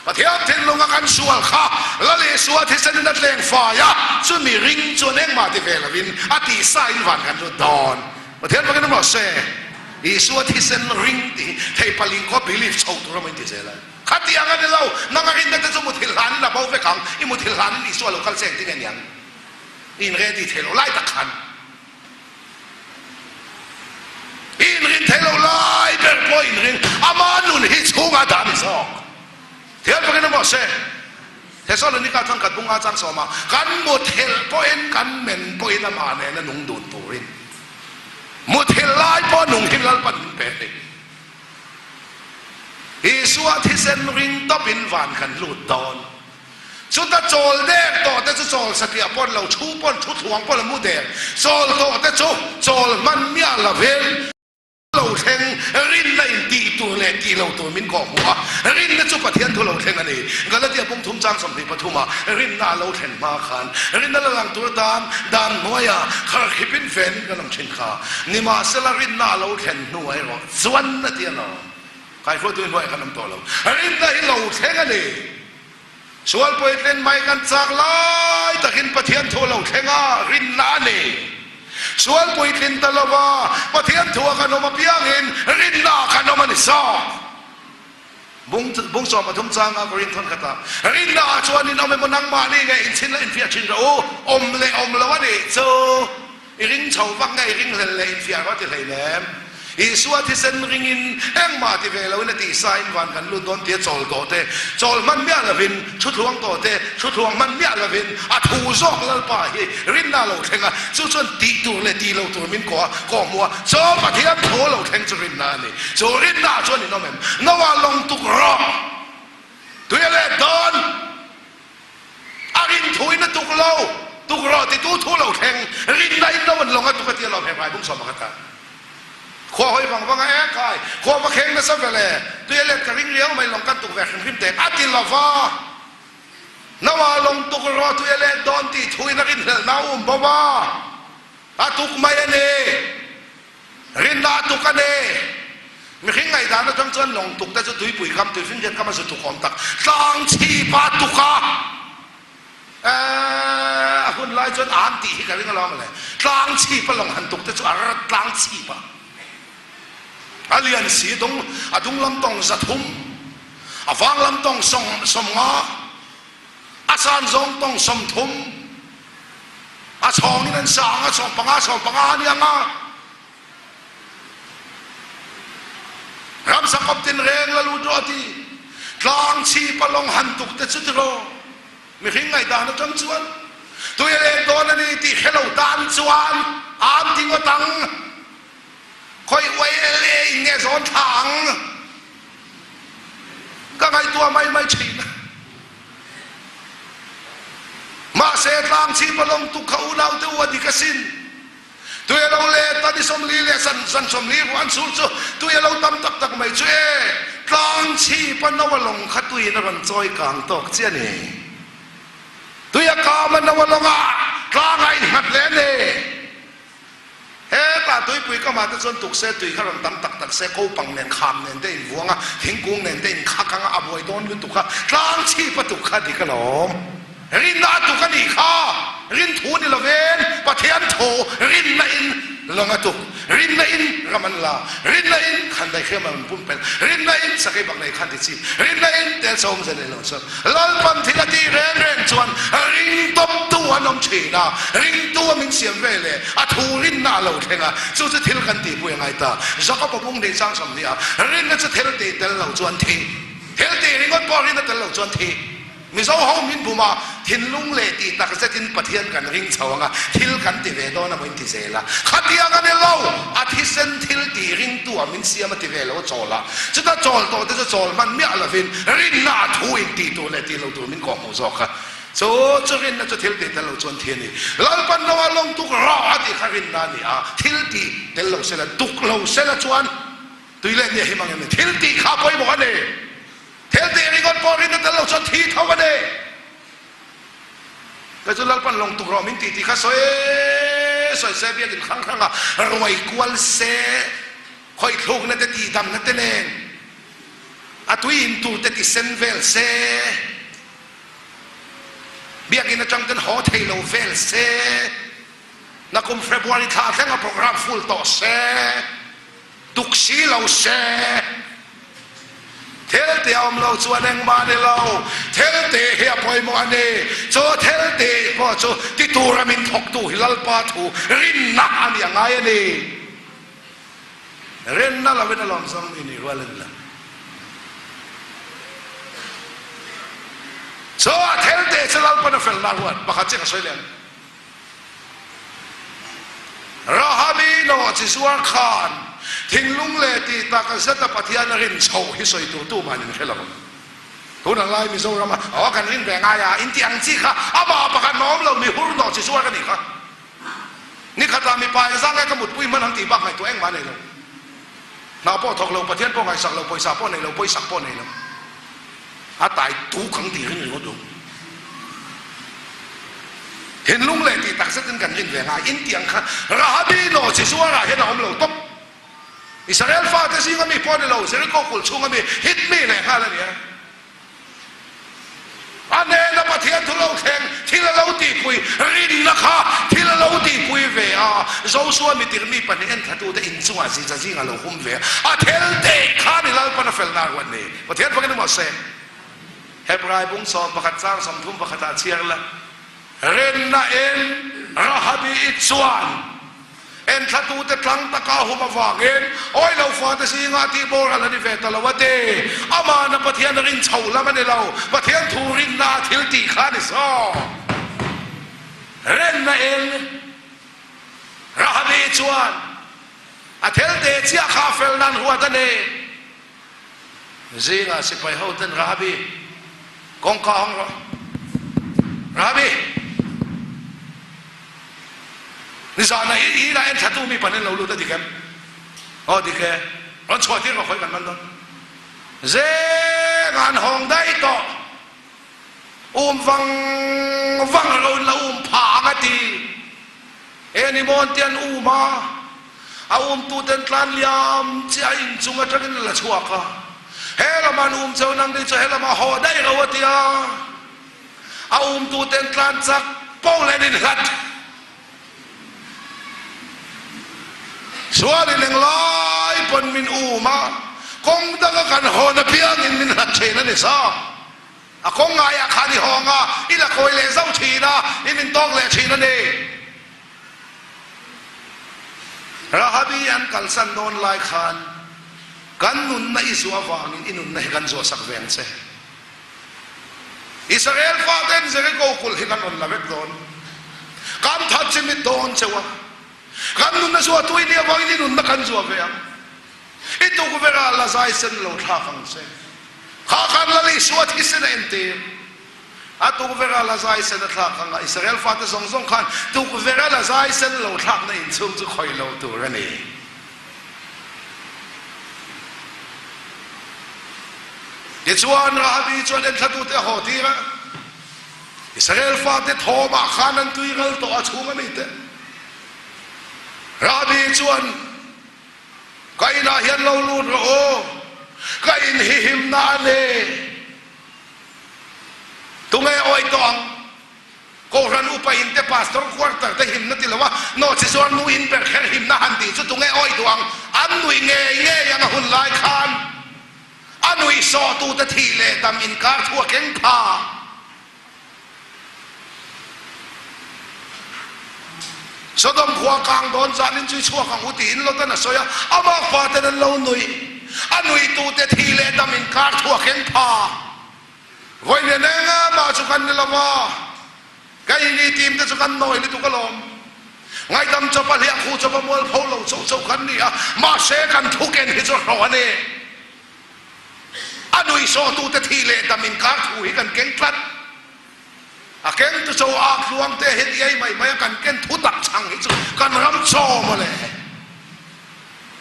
và theo thiên long kan sual kha la le sual thì sen đất leng pha ya chú mi ring cho nên mà thì về là vin ati sai van kan cho don và theo cái nó mà xe sual thì sen ring thì thầy paling có believe sâu tu ra mình thì sẽ là khát tiếng anh lâu nang akin na tayo một thiền lan là bao về khang i một thiền lan đi xua local sen tiếng anh in re đi thelo lai takhan in rin thelo lai ber boy in rin amanun hi chunga dam so thian pakin mo se thế sao lần này các thằng cắt bung trang sò mà cắn một thel point cắn men point là mà này nó nung đồn tổ rin một thel lai point nung hin lal pan pe suwa thi sen ring top in van kan lut don chúng ta chol đen to ta chol satia pon lo chu pon thu thuang pon mu de chol to ta chol man mia la vel lo theng rin la in ti tu le ti lo tu min ko hua rin na chu pathian thu lo theng ani galatia pung thum chang som ti pathuma rin na lo theng ma khan rin na lang tur dan noya khar khipin fen kanam thin kha nima sela rin na lo theng nuai ro chuan na ti no kai phô tôi nói khăn to lâu, rin đây lâu thế cái này, sual poet lên mai kan chak lai, ta hin pathian thô lâu thế nga rin na này, sual poet lên ta lâu ba, pathian thô kan oma piang hin rin na kan oma ni sa, bung so mà thum chang a rin thon kata, rin na chuan in ome monang ma ni ngai in chin la in fiat chin ro, om lo wa ni so, ring chau vang ngai ring le in fiat wa ti le nem. Suwa thi sen ringin eng ma ti ve lo na ti sign van kan lu don tie chol to te chol man mia la vin thu thuang to te thu thuang man mia la vin a thu zok lal pa hi rin na lo thenga chu chon ti tu le ti lo tu min ko mo so pa thiam tho lo theng chu rin na ni so rin na chon ni no mem no wa long tu ro tu le don a rin thui na tu ro ti tu thu lo theng rin na in no man long a tu ka ti lo phe bai bung so ma ka khoa hoi vang ai kai khoa ma kheng na sa vele tu ele ka ring riang mai long kan tu ve khim te atin lava nawa long tu ro tu ele don ti thui na rin na baba atuk mai ane rin na tu ka ne mi khing ngai da na chang chon long tuk ta chu tui pui kam tu fin jen kam su tu khom tak tang chi pa tu ka hun lai chon an ti ka ring la ma le tang chi pa long han tuk ta chu ar tang chi pa alian si dong adung lam tong zathum avang lam tong som nga อาสานจงต้องสมทุมอาชองนี่นั่นสางอาชองปังอาเนี่ยงารำสักอบตินเรงละลูดอตีกลางชีปลงหันตุกเตจุดโรมีหิงไงดานจังจวนตัวเองโดนนี่ตีเขลาดานจวนอามทิ้งก็ตังคอยไว้เล่เงี้ยสอนทางก็ไงตัวไม่ชินมาเสกลางชีปลงตุกเขาเราตัวดิกสินตัวเราเล่ตอนที่สมลีเล่สันสมลีวันสุดตัวเราตั้มตักไม่ช่วยกลางชีปนวลงขัดตุยนรันจอยกลางตอกเจ้านี่ตัวยามันนวลงอ่ะกลางไอ้หัดเล่นนี่เฮ้ตาตุยปุยก็มาแต่ส่วนตุกเสตุยข้ารันตั้มตักเสกูปังเนินคำเนินเต้นวัวงอ่ะทิ้งกุ้งเนินเต้นข้ากังอ่ะบวยโดนลุตุกข้ากลางชีปตุกข้าดีขนมรินนาตุกันอีกข้ารินทูนี่ละเวนปะเทียนโถรินนาอินลงตุกรินนาอินรามันลารินนาอินขันได้เข้ามันปุ่นเป็นรินนาอินสักบักในขันที่จีรินนาอินเดลสมเสด็จลงสลลปันทิลตีเร่งชวนรินตบตัวน้องชีนารินตัวมินเสียงเวลอะทูรินนาเราเทงะจู่จะทิลกันตีปุยไงตาจะก็ปุ่งในสังสมเนี่ยรินก็จะทิลตีเดลเราชวนทีทิลตีรินก็ปอรินเดลเราชวนทีมิโซเฮามินบุมาทินลุงเลตีตักเสตินปะเทียนกันริงชาวงะทิลกันติเวโดนะมินติเซละขัดยังกันเล่าอาทิเซนทิลตีริงตัวมินเสียมาติเวโลโจละจะได้โจลโตจะโจลมันเมียละฟินรินนาทูอินตีตัวเลตีเราตัวมินกองหูซอกะโจจะรินน่ะจะทิลตีแต่เราจวนเทียนี่ลาปันนวลงตุกรออาติขรินนานี่อ่ะทิลตีแต่เราเสละตุกเราเสละจวนตุยเล่นเนี่ยให้มังยังทิลตีข้าไปบอกกันเลยเทลตีริงอนปอรินนั่นเราชนทีเท่ากันเองแต่จุดลัลปันลงตุกรอมินตีที่ข้าสวยเสียเบียดินข้างอ่ะรวยกวนเสคอยทุกนั่นจะตีดำนั่นเองอะตุยอินตูจะตีเซนเวลเสเบียกินจังเป็นโฮเทลเวลเสนักคุมเฟบรุรีท่าแข่งโปรแกรมฟูลต่อเสตุกชีเราเสเทลเตียวเราชวนเองมาในเราเทลเตียเฮียพอยมันเอโจเทลเตียพอโจที่ตัวรามินทกตูฮิลลปาตูรินนักอันยังไงนี่รินนักเราเป็นลองซ้ำนี่รัวเล่นละโจเทลเตียจะเล่าปนเฟลนาหัวบักฮัจเจก็สวยเลยราฮาบีโนจิสวาคานทิ้งลุงเลตีตากษัตริย์ปฏิญาณรินโชว์ฮิสอยตัวมันนี่แค่ละมั้งตัวนั้นไล่มิโซรามาอ๋อกันรินแบ่งไงอ่ะอินที่อังจีค่ะอาบ่าปะกันน้อมเรามีหุ่นดอกจิสวากันนี่ค่ะนี่ข้าตามีปลายสร้างไงกมุดปุ้ยมันทั้งตีบักไงตัวเองมาในเราหน้าพ่อทอกเราปฏิญาณพ่อไงสักเราปอยสักพ่อในเราปอยสักพ่อในเราอาตายทุกครั้งตีรินเราดูเห็นลุงเลตีตากษัตริย์กันรินแบ่งไงอินที่อังค่ะราบีโนจิสวาเห็นน้อมเราตบอิสราเอลฟาเตซิงก็มีพอในเราเสร็จก็กุลชุ่งก็มีฮิตมีเลยฮะแล้วเนี่ยอันนี้เราประเทศทุเราแข่งที่เราตีปุยรินนะคะที่เราตีปุยเวียเราส่วนมีตีมีปัญหาขัดตัวแต่อินส่วนสิจะสิ่งเราคุ้มเวียอาเทลเด็กข้านี่เราเป็นเฟลนาวันนี้ประเทศพวกนี้มาเซ่เฮบรายบุ้งสอบประคัตสร้างสมทุมประคัตเชียร์ละเรนนาเอ็นราฮับีอิส่วนเอ็นขัดตัวแต่ครั้งตะก้าหัวมาฟังเอ็นโอ้ยเราฟังแต่สิ่งที่โบราณนี่เวทละวันเดอามานะประเทศรินเฉาละมันเราประเทศทูรินนาทิลตีข้านี่ซ้อเรนนาเอ็นราฮับีชวนอาเทลเดเชียคาเฟลนันหัวตันเอซิงาสิไปเฮาตันราฮับีกองกองราฮับีนี่สอนนะอีน่าเอ็นชัดตูมีปัญหาเรารู้ตัวดีกันอ๋อดีแค่เราช่วยที่เราคุยกันมันต้องเจ้างานห้องได้ต่อฟังเราผางตีเอ็นี่มอนเตียนมาตูเต็นทานยามใจจุงกระกันละชัวค่ะเฮละมันเจ้านั่งได้เจ้าเฮละมาห่อได้เราตีตูเต็นทานจักป้องเลยนี่หัดส่วนหนึ่งร้อยคนมินมาคงต้องการหอนาเพียงมินหัดเชนั่นเองซะ ako ngaya khani honga ila koi le zau thina in tong le thina ni Rahabi an kalsan don lai khan kan nun na iswa wangin inun na kan zo sak veng se Israel faten zere ko kul hinan on la vek don kam that chimit don chewa kan nun na zo tu ni wangin inun na kan zo veng itu ko vera la zai sen lo tha khang se kha khan la li suat kisen ente atu ko vera la zai sen tha khang Israel faten song song khan tu ko vera la zai sen lo tha na in chung chu khoi lo tu ra ni Di chuan Rahabi chuan en thatu te ho tira Israel faten thoma khanan tuigal to achunga mi te Rahabi chuan kaina hian lo lut ro o kain hi him na ne tungai oi tong ko ran upa in te pastor quarter te him na tilawa no chi chuan nu in ber kher him na han ti chu tungai oi tuang an nui nge yang hun lai khan anui so tu ta thi le tam in kar thua keng pha Sodom khua kang don zanin chui chua kang utin lo ta na soya ama fa ta nan lo nui anui tu te thi le tam in kar thua keng pha voi ne nga ma chu kan ni lama kai ni tim te chu kan noi ni tu ka lom ngai dam cho pa lia khu cho pa mol phau lo so kan ni a ma se kan thu ken hi cho ro ne anui so tu te thi le tam in kar thu hi kan keng tlat a keng tu so a luang te het ai mai kan ken thu tak chang hi chu kan ram cho ma le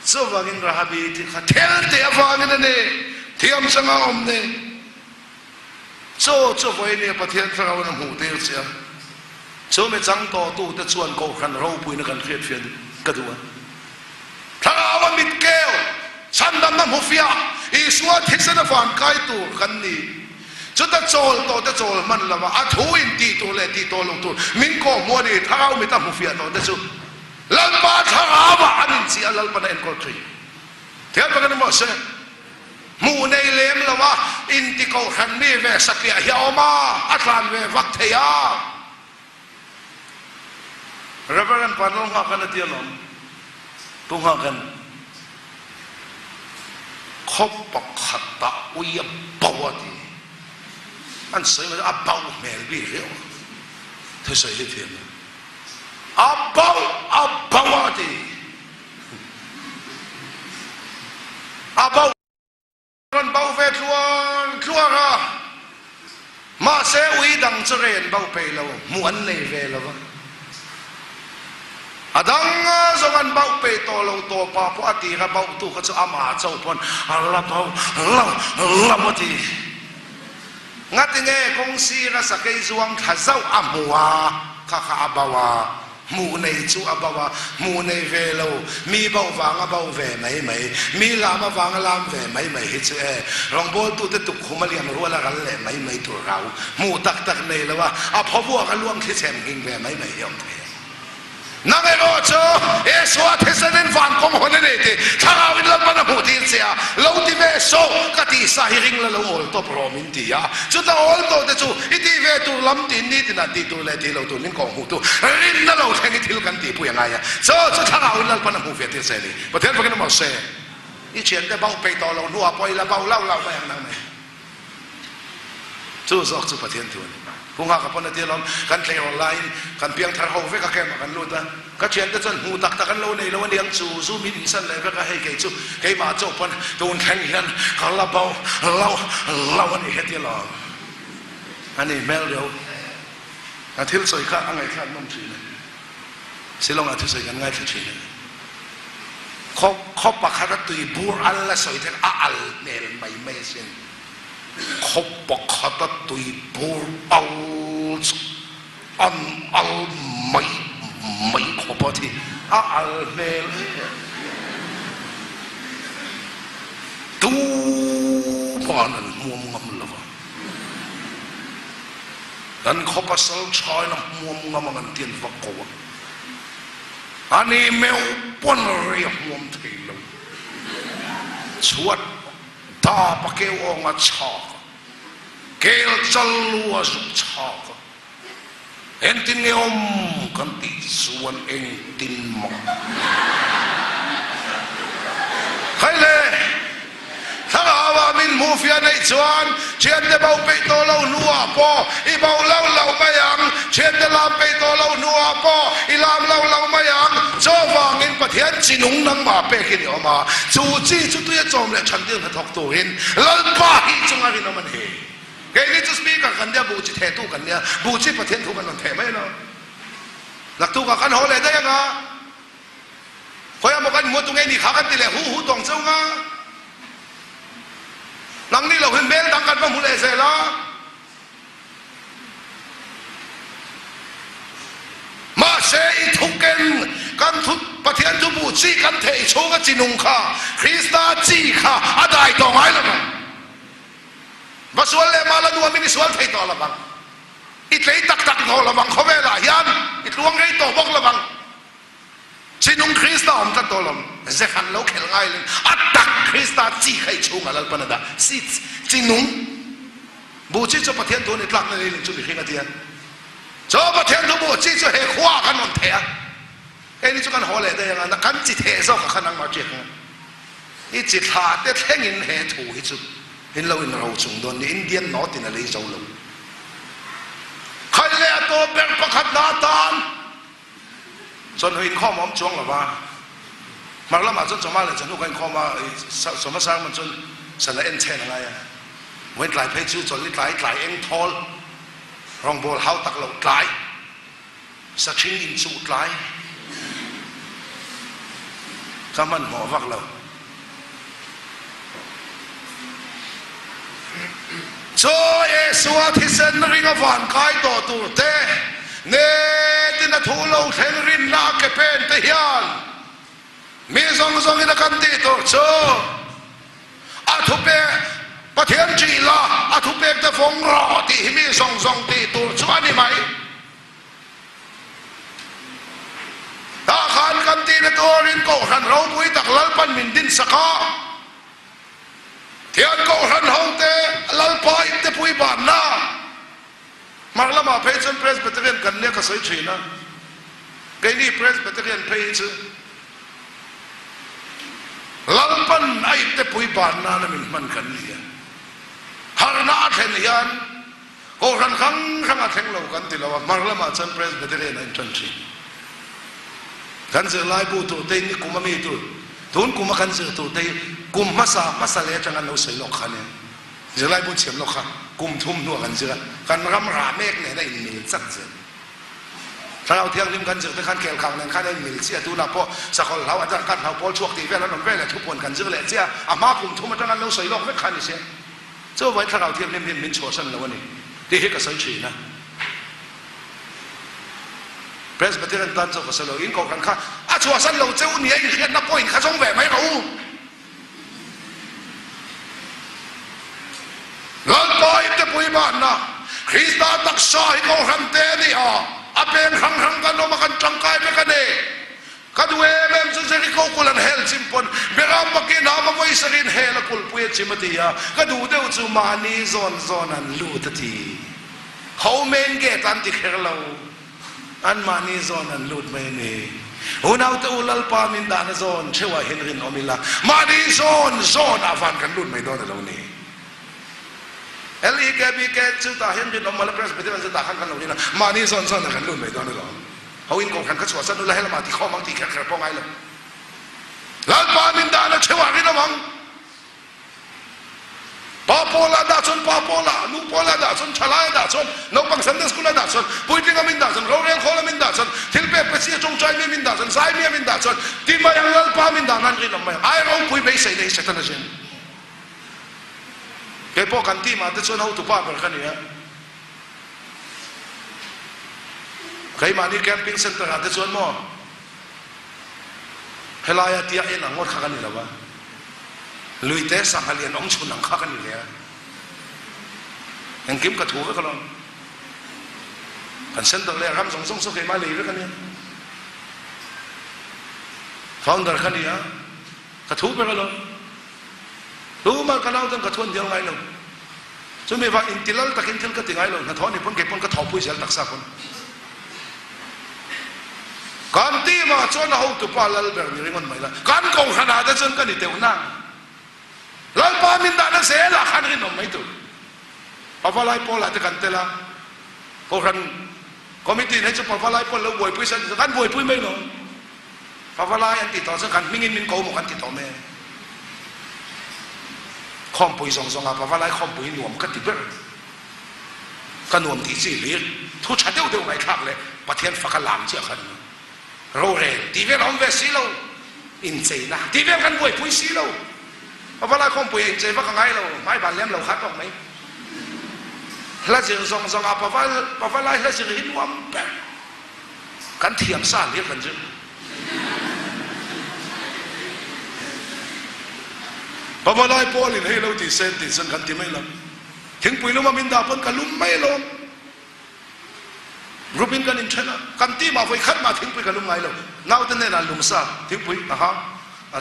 so wangin Rahabi ti kha thel te awangin ne thiam sanga om ne so voi ne pathian thraw na mu te sia so me chang to tu te chuan ko khan ro pui na kan khiat fian ka duwa thraw mit keo san dam na mu fia iswa thisen na fan kai tu kan ni chu ta chol to te chol man lama a thu in ti to le ti to lo tu min ko mo ni thraw mi ta mu fia to te chu lal pa thraw ba anin si alal pa na en ko tri te pa kan mo se mu nei lem lawa in ti ko khan mi ve sakya hioma atlan ve vak theya Reverend Panong ha kan ti lom tung ha kan khop pak khata uya bawati an sai ma abaw mel bi reo thế sai le thiam abawati abaw Ron bao ve thuan ra ma se ui dang cho ren bao pe lo muan nei ve lo adang zong an bao pe to lo to pa po ati ra bao tu ka cho ama chau pon la bao la moti ngati nge kong si ra sa kai zuang kha zau amwa kha abawa mu nei chu abawa mu nei ve lo mi bao wang bao ve mai mi lam wang lam ve mai hi che rong bol tu te tu khuma liam ru la gal le mai tu rau mu tak nei lawa a phobu ka luang thi chem ging ve mai yom the na nge ro cho e so thesen van kom hone ne te tharaw in lam na mu tin sia lo ti ve so ka ti sa hi ring la lo ol to pro min ti ya chu ta ol to te chu i ti ve tu lam tin ni ti na ti tu le ti lo tu nin ko hu tu rin na lo theng thil kan ti pu yang aya so chu tharaw in lam na mu ve ti se ni pa then pa kan mo se i chen te bao pe to lo nu a poi la bao lao ba yang nang ne chu zok chu pa then tu Kung ha kapon na tilom kan play online kan piang thar ho ve ka kem kan luta ka chen te chon hu tak kan lo nei lo niang chu zu min san le ve ka hei ke chu ke ma chou pon tun khan hian ka la bao lao ani he tilom ani mel do a thil soi kha angai khan nom chi ne silong a thil soi kan ngai chi ne khop pa kha ta tui bur al la soi the a al nel mai sin khop bak khata tui bor al mai khopati al mel tu panan muam ngam lava dan khopasal chai na muam ngam ngan tien va ko ani meu pon re muam thelo chuat ta pakeu nga cha เกลจัลลัวสุชาก็เอ็นตินเงอมกันติส่วนเองตินมองใครเลยถ้าเราว่ามินมูฟิอาในจวนเชื่อจะเบาไปตัวเราหนัวปออีเบาเราไม่ยังเชื่อจะลามไปตัวเราหนัวปออีลามเราไม่ยังโจฟังอินประเทศจีนงนังมาเปกินออกมาจูจีจุดตัวจอมเลยฉันเดียวทอกตัวเห็นลัลปาฮิจงอารินมันเฮแกนี่จะสปีกกันเนี่ยบูจิเทตุกันเนี่ยบูจิประเทศทุกันนั่นเทไม่เนาะหลักตัวกันหัวเลยได้ยังไงพอยาบอกกันมัวตรงไงนี่ขากันตีเลยหูตรงเจ้างาหลังนี้เราเห็นเบลดังกันว่ามุเลเซล่ามาเซอิทุกเกนกันทุกประเทศทุบูจีกันเทโชกจินุงค่ะคริสตาจีค่ะอะไรต่อไงล่ะมั้งมาส่วนเลมาละนัวมินิส่วนไทยต่อละมั้งอิตเลยตักต่อละมั้งเขาเวลายันอิตลวงไงต่อบอกละมั้งจินุงคริสตาอมตัดตัวลมเจ้าขันเราเขลง่ายเลยอัตตักคริสตาจีใครชูงอะไรปนดาสิจินุงบูจิจะประเทศตัวนี้หลักในเรื่องจุดที่กันเทียนจะประเทศตัวบูจิจะให้ขวากันนนเทียไอ้นี่จุกันหัวเลยได้ยังไงนักการจิตเหตุกับขนังมาเจียงอีจิตหาเด็ดแห่งอินเหตุถูกที่สุดเห็นเราอินเราจงโดนอินเดียนนอตินอะไรเจ้าเราใครเลยตัวเป็นประคับนาตานจนเห็นข้อมอมจงหรือว่ามาแล้วมาจนจงมาเลยจนทุกคนข้อมาสมสารมันจนสละเอ็นเชนอะไรอ่ะเว้นหลายเพจจนหลายเอ็งทอลรองโบลเฮาตักเราหลายสักชิ้นอินสูหลายก็มันหมอวักเราโซเอสวาที่เซนริงอวันกายตัวตัวเตเนตินทูโลเทนรินนาเกเป็นเทียนมีสองอินกันตีตัวโซอาทุเปประเทศจีลาอาทุเปจะฟงรอที่มีสองตีตัวโซอันนี้ไหมตาขานกันตีนตัวรินโกหันเราปุยตักลัลปันมินดินสกาเทียนโกหันห้องเตลัลปาอิเตปุยบานนามาแล้วมาเพจเพรสเบเตเรียนกันเนี่ยก็สวยชีนะไอ้นี่เพรสเบเตเรียนเพจลัลปันไอเตปุยบานนานะมันกันเนี่ยฮาร์นาเทนยันโกหันขังอาเทงเรากันติลาวมาแล้วมาเซนเพรสเบเตเรียนอินทันชีกันเสือลายบูตัวเต็งนี่กุมมีตัวทุนกุมกันเสือตัวเต็งกุมมาสาเลจังกันเราใส่ลงขันเนี่ยเสือลายบูเฉียมลงขันกุมทุ่มนัวกันเสือกันรำราเมฆเนี่ยได้มีสักเสือถ้าเราเที่ยงริมกันเสือไปขันแก้วขังเนี่ยขันได้มีเสียตัวนับพอสักคนเราอาจารย์กันเราพอช่วงตีเวลาหนุ่มเวลาทุกคนกันเสือเลยเสียอามากุมทุ่มมาจังกันเราใส่ลงไม่ขันนี่เสียเจ้าไว้ถ้าเราเที่ยงริมมินชัวชันแล้ววันนี้ที่เฮก็ใส่ชีนะเพรสเบเตอร์ตันเจ้าก็สโลอินก็กันค่ะอาชัวสันเราเจ้าเนี่ยอีกเขียนนับพอยข้าจงแหวกไม่รู้ลัลปอยจะปุยบ้านนะคริสตาตักซอยเขาหันเตนี่อ่ะอาเป็นหังกันออกมากันจังกายไปกันเองกันเวเมมจะริโกกุลันเฮลซิมปนเบรามกินอามาไว้สรินเฮลกุลปุยจิมติยากันดูเดวจูมานีโซนอันลูตทีเขาเมนเกตันติเครลาอันมานีโซนอันลูดไม่เนี่ยหุ่นเอาแต่อุลลปามินดานโซนเชื่อว่าเฮนรินอมิลามานีโซนอาฟันกันลูดไม่โดนแต่เราเนี่ยเอลีแกบีแกจุดตาเห็นดินออกมาแล้วเพรสเบเตอร์จุดตาขันกันเราเนี่ยนะมานี่ซ้อนกันรุ่นไม่ตอนนี้หรอเขาอินกองขันขัดสวดสันนุละให้ละมาที่ข้อมังที่แค่ป้องไงเลยแล้วปามินดานะเชื่อว่านี่นะมังปาโปลาดาชนปาโปลานูโปลาดาชนชลายดาชนนกบังสันเดสกุลดาชนปุยติงามินดาชนเราเรียนโคลามินดาชนทิลเปเปเซียจงใจมินดาชนไซเมียมินดาชนที่มายังแล้วปามินดานั่นกินอะไรไอ้เราปุยไม่ใช่เลยสักนั่นเองแกพอกันที่มาแต่ส่วนเขาตุป้าเป็นขนาดนี้ใครมานี่แคมปิ้งเซ็นเตอร์แต่ส่วนมั่วเฮลายาที่ไอ้หนังงดข้ากันนี่หรอวะลุยเตะสังหารเลียนองชุนหนังข้ากันนี่เลยยังกิมกระถูกไว้ก็ลองกันเซ็นเตอร์เลยรำส่งสุขให้มาเลยไว้กันนี่ฟาวเดอร์กันนี่ฮะกระถูกไปก็ลองรู้มากันเอาตั้งกระทวนเดียวไงหนู จุไม่ว่าอินทิลล์ตะกินทิลก็ติงไงเลยนะท้อนี่พ้นเก็บพ้นก็ทอปุยเสียตักซาคนการที่มาจนเอาตุปาลลเบอร์นี่ริมันไม่ละการกงขนาดจนกันนี่เตวนั่งลัลปามินดานั่นเสียละขันรินไม่ตุปะฟาไลโพลาจะกันเตละโครันคอมมิตี้ให้จะปะฟาไลโพลแล้วบวยปุยสันกันบวยปุยไม่หรอกปะฟาไลอันติดต่อสักกันมิงินมินโกมุกันติดต่อแม่คอมปุยสองปะฟาไลคอมปุยหน่วมกันติดเบอร์กันหน่วมที่สี่เหลี่ยทุกชาติเดียวไม่คลักเลยประเทศฟักลามเชื่อกันโรเรที่เวียนอมเวสีเราอินเซนะที่เวียนกันบวยปุยสีเราปะฟาไลคอมปุยอินเซฟักไงเราไม่บานเลี้ยมเราคัดออกไหมแล้วจึงส่งปะฟาไลแล้วจึงหินวัมแปะกันเทียมซ่าเรียกกันจึงปะฟาไลพอลินให้เราติเซนกันที่ไม่ลงถึงปุยลุมามินดาปนกันลุมไม่ลงรูปินกันอินเทนะกันที่มาไฟขัดมาถึงปุยกันลุมไงเราน่าจะเนี่ยนั่นลุมซ่าถึงปุย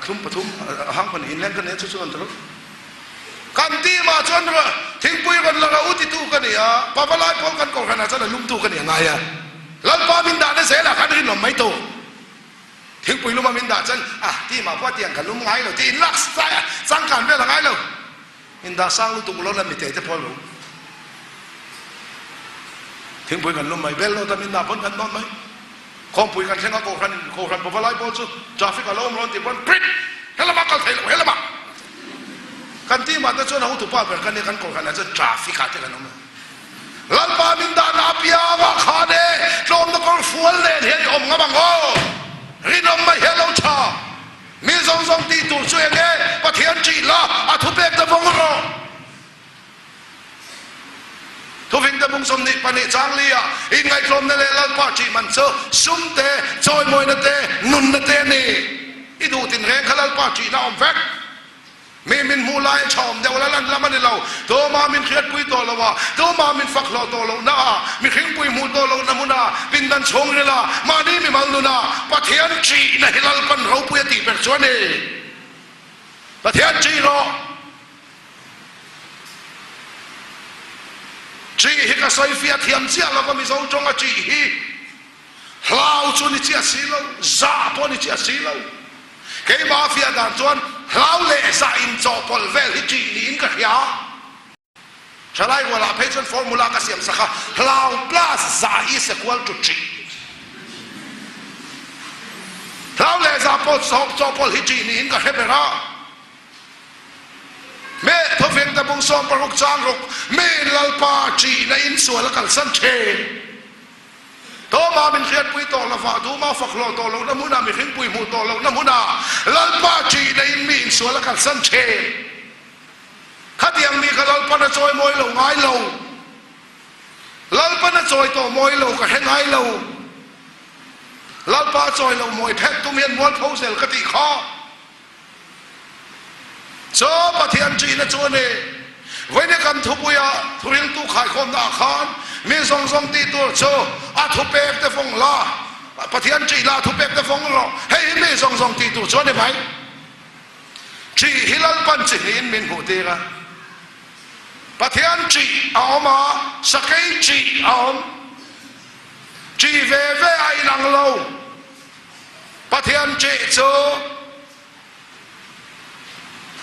ทุ่มปทุมคนอินแรงกันเนี่ยช่วยกันตลอดกันที่มาจนว่าทิ้งปุยกันละอุติตูกันเนี่ยปะปะไลพอกันก่อนขนาดนั้นลุมตูกันยังไงอะลัลปามินดาเนี่ยเสียละขันรินหนไม่โตทิ้งปุยลุมามินดาจนที่มาพอเตียงกันลุมไงเราที่ลักษณะสังการเป็นละไงเรามินดาสร้างลุตุกเราแล้วไม่เตะจะพอรู้ทิ้งปุยกันลุมไม่เบลเราแต่มินดาพ้นกันนอนไหมคอมปุยกันเช่นก็โครันปะปะไลพอสุดจาฟิกกันล้มร้อนที่พ้นปริ๊ดเฮลบักกันเฮลบักกันที่มาแต่ชนเอาตุปาเปิดกันเนี่ยกันก่อนกันแล้วจะทราฟิกอะไรกันน้องลัลปามินดานาพิยาวะขาเดลมตะกอนฟัวเล่เฮียอมงะบังโอรินอมไม่เฮลชามีสองตีตูช่วยเงี้ยปะเทียนจีละอาทุเบกตะฟงรอทุฟิงตะบุงสมนิปนิจางเลียอินไงกลมนั่นเลยลัลปาจีมันเซซุ่มเตะจอยมวยนั่นเตะนุนนั่นเตะนี่อีดูตินแรงขลัลปาจีน่าอมแฟกมีมินมูลายชอมเดี๋ยวแล้วละมันเราตัวมามินเขียดปุยตัวเราวะตัวมามินฝักเราตัวเราหน้ามีเข่งปุยมูตัวเราหน้ามุนาปินดันชงเลยละมาดีมีมังลุนาปะเทียนจีนะฮิลลปันเราปุยตีเป็นส่วนนี้ปะเทียนจีรอจีฮิกาไซฟิอาเทียมเสียเราก็มีสองจงอาจีฮิลาวชนิดเจียสีเราซาปนิดเจียสีเราเกี่ยมาฟิอาด่านจวนลาวเล่ซาอินจอปอลเวลฮิจีนีอินกับยาฉะนั้นเวลาเพจฟอร์มูลากระเสียมสักลาวพลัสซาอิสควอลจุดจีลาวเล่ซาปอลจอปอลฮิจีนีอินกับเฮเบราเมื่อทวีตะบุงซอมปรุกจางรุกเมื่อลัลปาจีในอินส่วนละกันสันเชตัวมาเป็นเขียดปุยโตละฟ้าตัวมาฝักโลโตเราน้ำมุนามีเข่งปุยมูโตเราน้ำมุนาลัลปาจีในอินมีอินส่วนละกันสันเชขัดยังมีกระลัลปานะจอยมวยเราง่ายเราลัลปานะจอยโตมวยเราก็แห้งง่ายเราลัลปาจอยเรามวยแพทตุ้มเฮียนม้วนโพเซลกติข้อโจปะเทียนจีนะโจนี่ไว้ในกันทุบยาทุเรียนตู้ขายคมนาคารมีสองตีตัวโจอาทุเปกแต่ฟงลาปะเทียนจีลาทุเปกแต่ฟงรอให้มีสองตีตัวโจได้ไหมจีฮิลัลปันจีหินมินหูเตระปะเทียนจีเอามาสกัยจีเอาจีเวไอนังโลปะเทียนจีโจ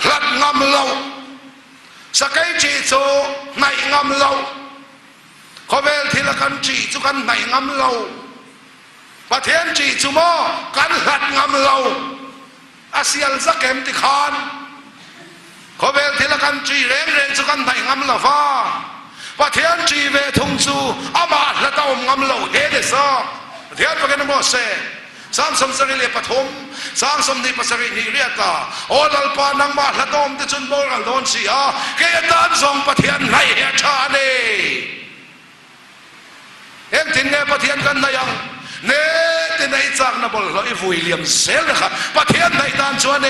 หลัดงำเราสกัยจีโจในงำเราขอเวลทีละกันจีจุกันในงำเราประเทศจีจุโมกันหลัดงำเราอาเซียนสักเกมติคานขอเวลทีละกันจีเร่งจุกันในงำเราฟ้าประเทศจีเวทุงจูอามาละต้มงำเราเฮเดซอประเทศประกันโมเสสามสมสริเลปฐมสามสมนิปสรินิเรียตาโอลัลปานังมาละต้มติจุนโบราณโดนเสียเกยตันส่งประเทศในเฮชาเนเอ็งทิ้งเนประเทศกันนะยังเนตินไอจากนับลอยวิลเลียมเซลค่ะประเทศในด้านชัวเน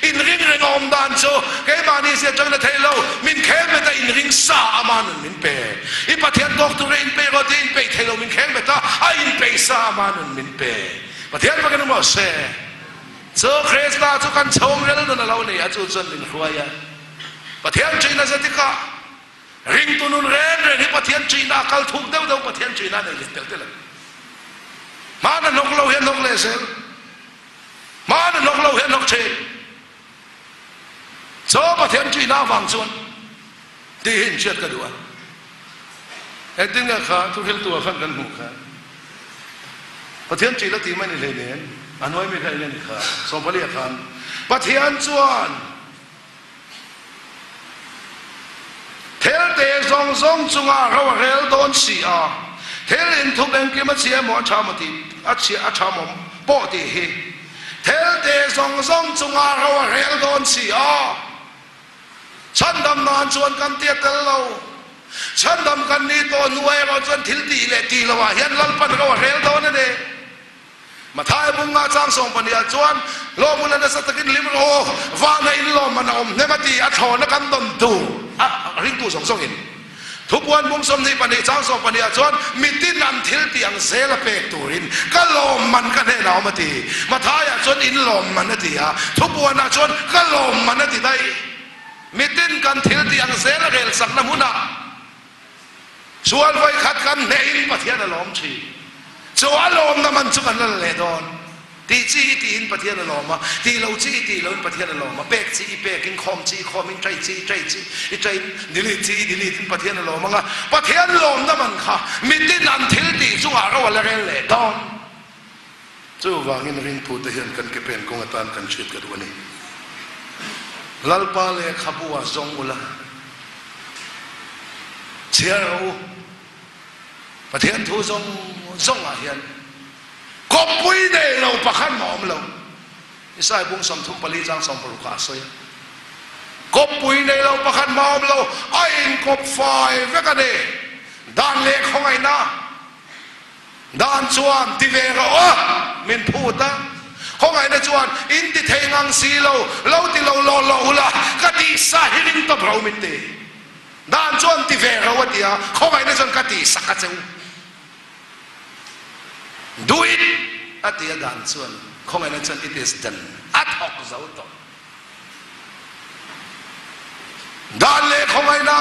อินริงอมด้านชัวเกยมานีเสียจังนะเทโลมินเข้มไปแต่อินริงซาอามันมินเปย์อีประเทศดอกตุเรนเปย์ก็ดินเปย์เทโลมินเข้มไปแต่อินเปย์ซาอามันมินเปย์ประเทศมันก็นึกว่าเซ่เจอเครสลาทุกคนชงเรื่องนั้นเราเนี่ยจู่จนลินขวายประเทศจีนน่ะสิกา ริงตุนุนเรนเรนี่ปะเทียนจีน่าคัลทุกเดาปะเทียนจีน่าในลิตเตอร์เตลันมาหนกเราเห็นนกเลเซลมาหนกเราเห็นนกเชนโซ่ปะเทียนจีน่าฟังส่วนที่เห็นเชื่อกันด้วยไอ้ติ้งข้าทุกเห็นตัวขันกันหูข้าปะเทียนจีน่าตีไม่ในเลยเนี่ยอันน้อยไม่ใครเล่นข้าสมภริยขันปะเทียนส่วนเทลเตะซองจุงอาเราเรลโดนสีอาเทลินทุบเองกิมเสียหมอชามติอาเสียอาชามปอดีเฮเทลเตะซองจุงอาเราเรลโดนสีอาฉันดำนานชวนกันเตี้ยกันเราฉันดำกันนี่ตัวหน่วยเราจนทิลตีเลยตีเราว่าเห็นลันปันเราเรลโดนนั่นเองมาท้ายบุงงาจ้างส่งปัญญาจวนโลมุนันสัตกินลิมโอว่าในลมมันอมเนมาตีอัฐอนกันดนดูริงตูส่งอินทุกวันบุงสมนิปัญญาจ้างส่งปัญญาจวนมิตินันทิลตีอังเซลเปกตูรินก็ลมมันกันให้เรามาตีมาท้ายจวนอินลมมันนั่นตีฮะทุกวันจวนก็ลมมันนั่นตีได้มิตินกันทิลตีอังเซลเกลสักน้ำมุนาชวนไว้ขัดกันในอินปะเทียนลมชีจวนลมน้ำมันจุกันนั่นเลยโดนตีจีตีอินปะเทียนลมมาตีเราจีตีเราอินปะเทียนลมมาเบกจีเบกินคอมจีคอมินใจจีใจดิลิจีดิลิปะเทียนลมมาปะเทียนลมน้ำมันค่ะมิตินันทิลตีจุงอาเราอะไรเลยโดนจู่วางินริงพูดเห็นกันเก็บเป็นกงตานกันชีดกันวันนี้ลัลปาเลขบัวจงอุลาเชียร์ประเทศทูจงอาเฮียนกบปุยเดเราประคันหมอมเราอิสายบุงสมทุมปลีจังสมปรุกาสวยกบปุยเดเราประคันหมอมเราไอ้กบไฟเวกันเดด้านเล็กของไอ้นะด้านชวนที่เวรมินพูดนะของไอ้นะชวนอินติเทงังสีเราที่เราละก็ดีสาหิรินตบเรามินเดด้านชวนที่เวรวัดเดียของไอ้นะชวนก็ดีสักเจ้าdo it at the dan chuan khong ai na chan it is done at hok zau to dan le khong ai na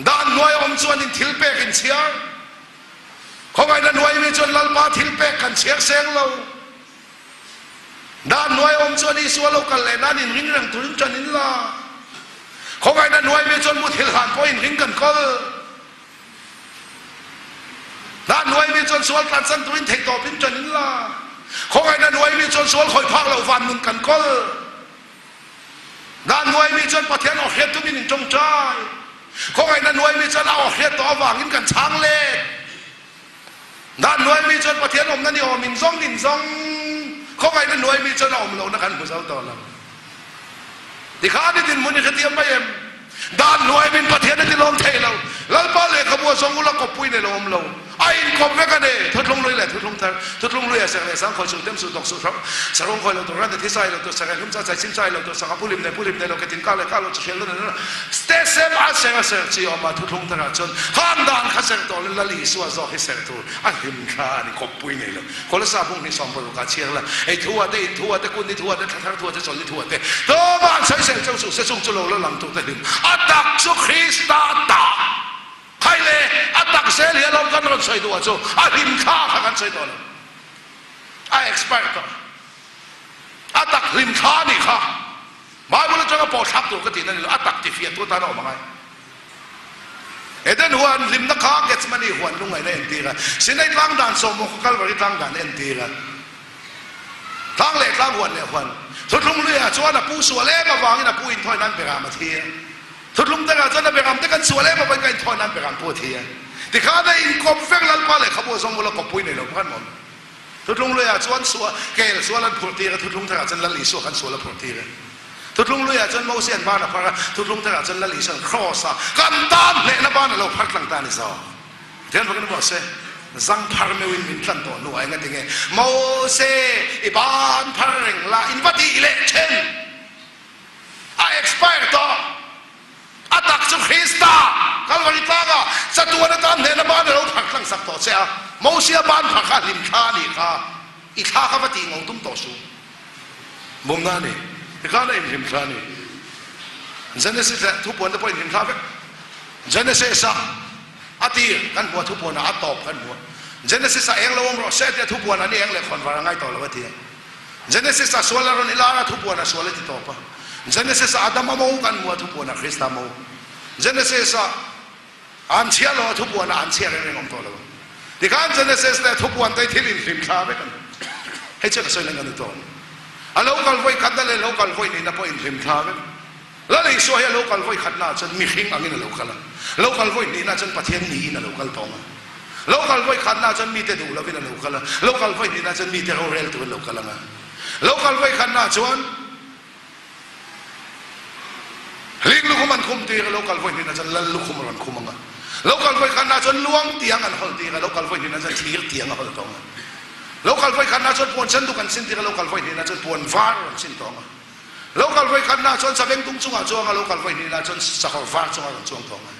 dan noi om chuan in thil pek in chiar khong ai na noi mi chuan lal pa thil pek kan chiar seng lo dan noi om chuan i sualo kal le nan in ring rang turin chan in la khong ai na noi mi chuan mu thil han po in ring kan kolด้านหน่วยมีจนสวนการสันตุนเทคต่อพิมจนินล่ะของไอ้ด้านหน่วยมีจนสวนคอยพักเราฟันมึงกันก็ด้านหน่วยมีจนประเทศออกเหตุทุกมินจงใจของไอ้ด้านหน่วยมีจนเอาออกเหตุต่อวางกินกันช้างเล่ด้านหน่วยมีจนประเทศอมนั่นนี่อมินซองดินซองของไอ้ด้านหน่วยมีจนอมเรานักการผู้สาวต่อเราที่ข้าได้ดินมุนีขเทียมไปเอ็มด้านหน่วยเป็นประเทศที่ล้มเทเราแล้วป้าเล็กขบวนสงฆ์เราก็ปุ้ยในลมเราไอ้กบเวกันเด้ทุดลงเลยแหละทุดลงเลยเสียงเลยสังคอยสุดเต็มสุดตกสุดครับสรงคอยเราตัวรันที่ใส่เราตัวสังลุ่มใจสิ้นใจเราตัวสังผู้ริมในเราเกิดทิ้งก้าวเลยก้าวเราจะเขียนเลยนะสเตเซมอาเซงจีออกมาทุดลงตลอดจนข้ามด่านข้าเสียงตัวละลีสัวซอให้เสียงตัวอันหิมข้านี่กบปุ้ยในเราคนละสาบุ้งนี่สองประการเชียงละไอ้ทัวร์ได้กุนนี่ทัวร์ได้ทั้งทัวร์จะสอนนี่ทัวร์ได้ตัวบ้านใช้เสียงเจ้าสุเสียงจุโลแล้วหลังตัวได้ดึงอัตักสุคริสตาตาใครเลยอัตักเสลียเรากันเราใช้ตัวจู่อาหิมข้ากันใช้ตัวเราไอ้ expert อัตักหิมข้านี่ค่ะหมายว่าเราจะก็ปอดทับตัวกตินั่นเลยอัตักที่เฟียตัวตาเรามาไงเอ็ดเดนหัวริมนักข้าเกตมันนี่หัวลุงไงในเอ็นตีกันสิ่งในตั้งด่านสมมุขกันบริตั้งด่านเอ็นตีกันตั้งเล็กตั้งหัวเนี่ยหัวทุกลุงเรือชวนผู้สัวเล่มาวางนี่นะผู้อินทอยนั้นไปรามาเทียทุกลุงแต่กันจนไปรำแต่กันสัวเล่มาเป็นกันทอยนั้นไปรำผู้เทียที่ข้าได้อินคอมเฟกลันปาเลยขบวนสมมุขเราก็ปุ้ยในเราพันหมดทุกลุงเรือชวนสัวเกลสัวลันผู้เทียทุกลุงแต่กันจนละลีสัวกันสัวละผู้เทียทุกลุงเรือจนโมเสียนบ้านอะพระทุกลุงแต่กันจนละลีสันครอสกันตามเละนะบ้านเราพักหลังตานี่ซอเทียนพวกนั้นบอกเซ่จังพาร์เมวินมินทันตัวหน่วยงั้นยังไงโมเสอิบานพาร์เร่งลาอินวัติอิเลเชนไอเอ็กซ์เพรสต่ออัตักสุคริสตาคัลวาริตากะจะตัวนั้นตามเนี่ยนะบ้านเราพักหลังสักต่อเสียโมเสียบ้านพักข้าลิมข้านี่ข้าอีข้าข้าวัติงงตุ้มต่อสู้มุมนั้นนี่ข้าได้ลิมข้านี่เจนสิทุกคนจะไปลิมข้าเว้ย Genesis atir kan buat tu pun atop kan buat Genesis yang lawang roset ya tu pun ani yang lekon warangai tau lawat dia Genesis soalaron ilara tu pun soalat itu apa Genesis Adam mau kan buat tu pun Krista mau Genesis ansia lo tu pun ansia yang ngom tau lawat di kan Genesis tu pun tai tilin film kah kan hei cakap soalan kan itu local voice kata le local voice ni na po in film kah lalu isu ya local voice kata na cun mihing angin local voice ni na cun patien ni na local tonga local voice kata na cun mite du lawi na local voice ni na cun mite rel tu local nga local voice kata na cun ling lukuman kumti local voice ni na cun lal lukuman kumanga local voice kata na cun luang tiang an hol tiang local voice ni na cun tir tiang hol tonga local voice kata na cun puan sendu kan sinti local voice ni na cun puan var sin tonga local voice kan na chon sabeng tung chunga chunga local voice ni na chon sakor var chunga chung tonga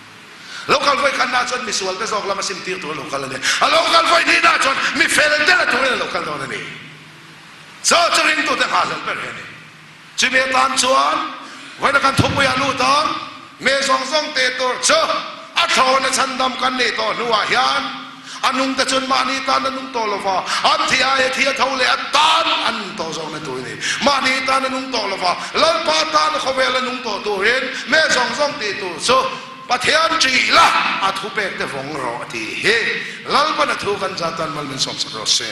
local voice kan na chon misual te zok lama simtir to local ni local voice ni na chon mi fel de la to local to ni so churing to te khazal per ni chime tan chuan vai na kan thupu ya lu tong me song song te to cho a tho na chandam kan ni to nuwa hian anung ta chun mani tan anung to lova an thia e thia thole tan an to zong na tu ni mani tan anung to lova lal pa tan khovel anung to tu ren me song song ti tu so pathian chi la a thu pek te vong ro ti he lal pa na thu kan jatan mal min som sa ro se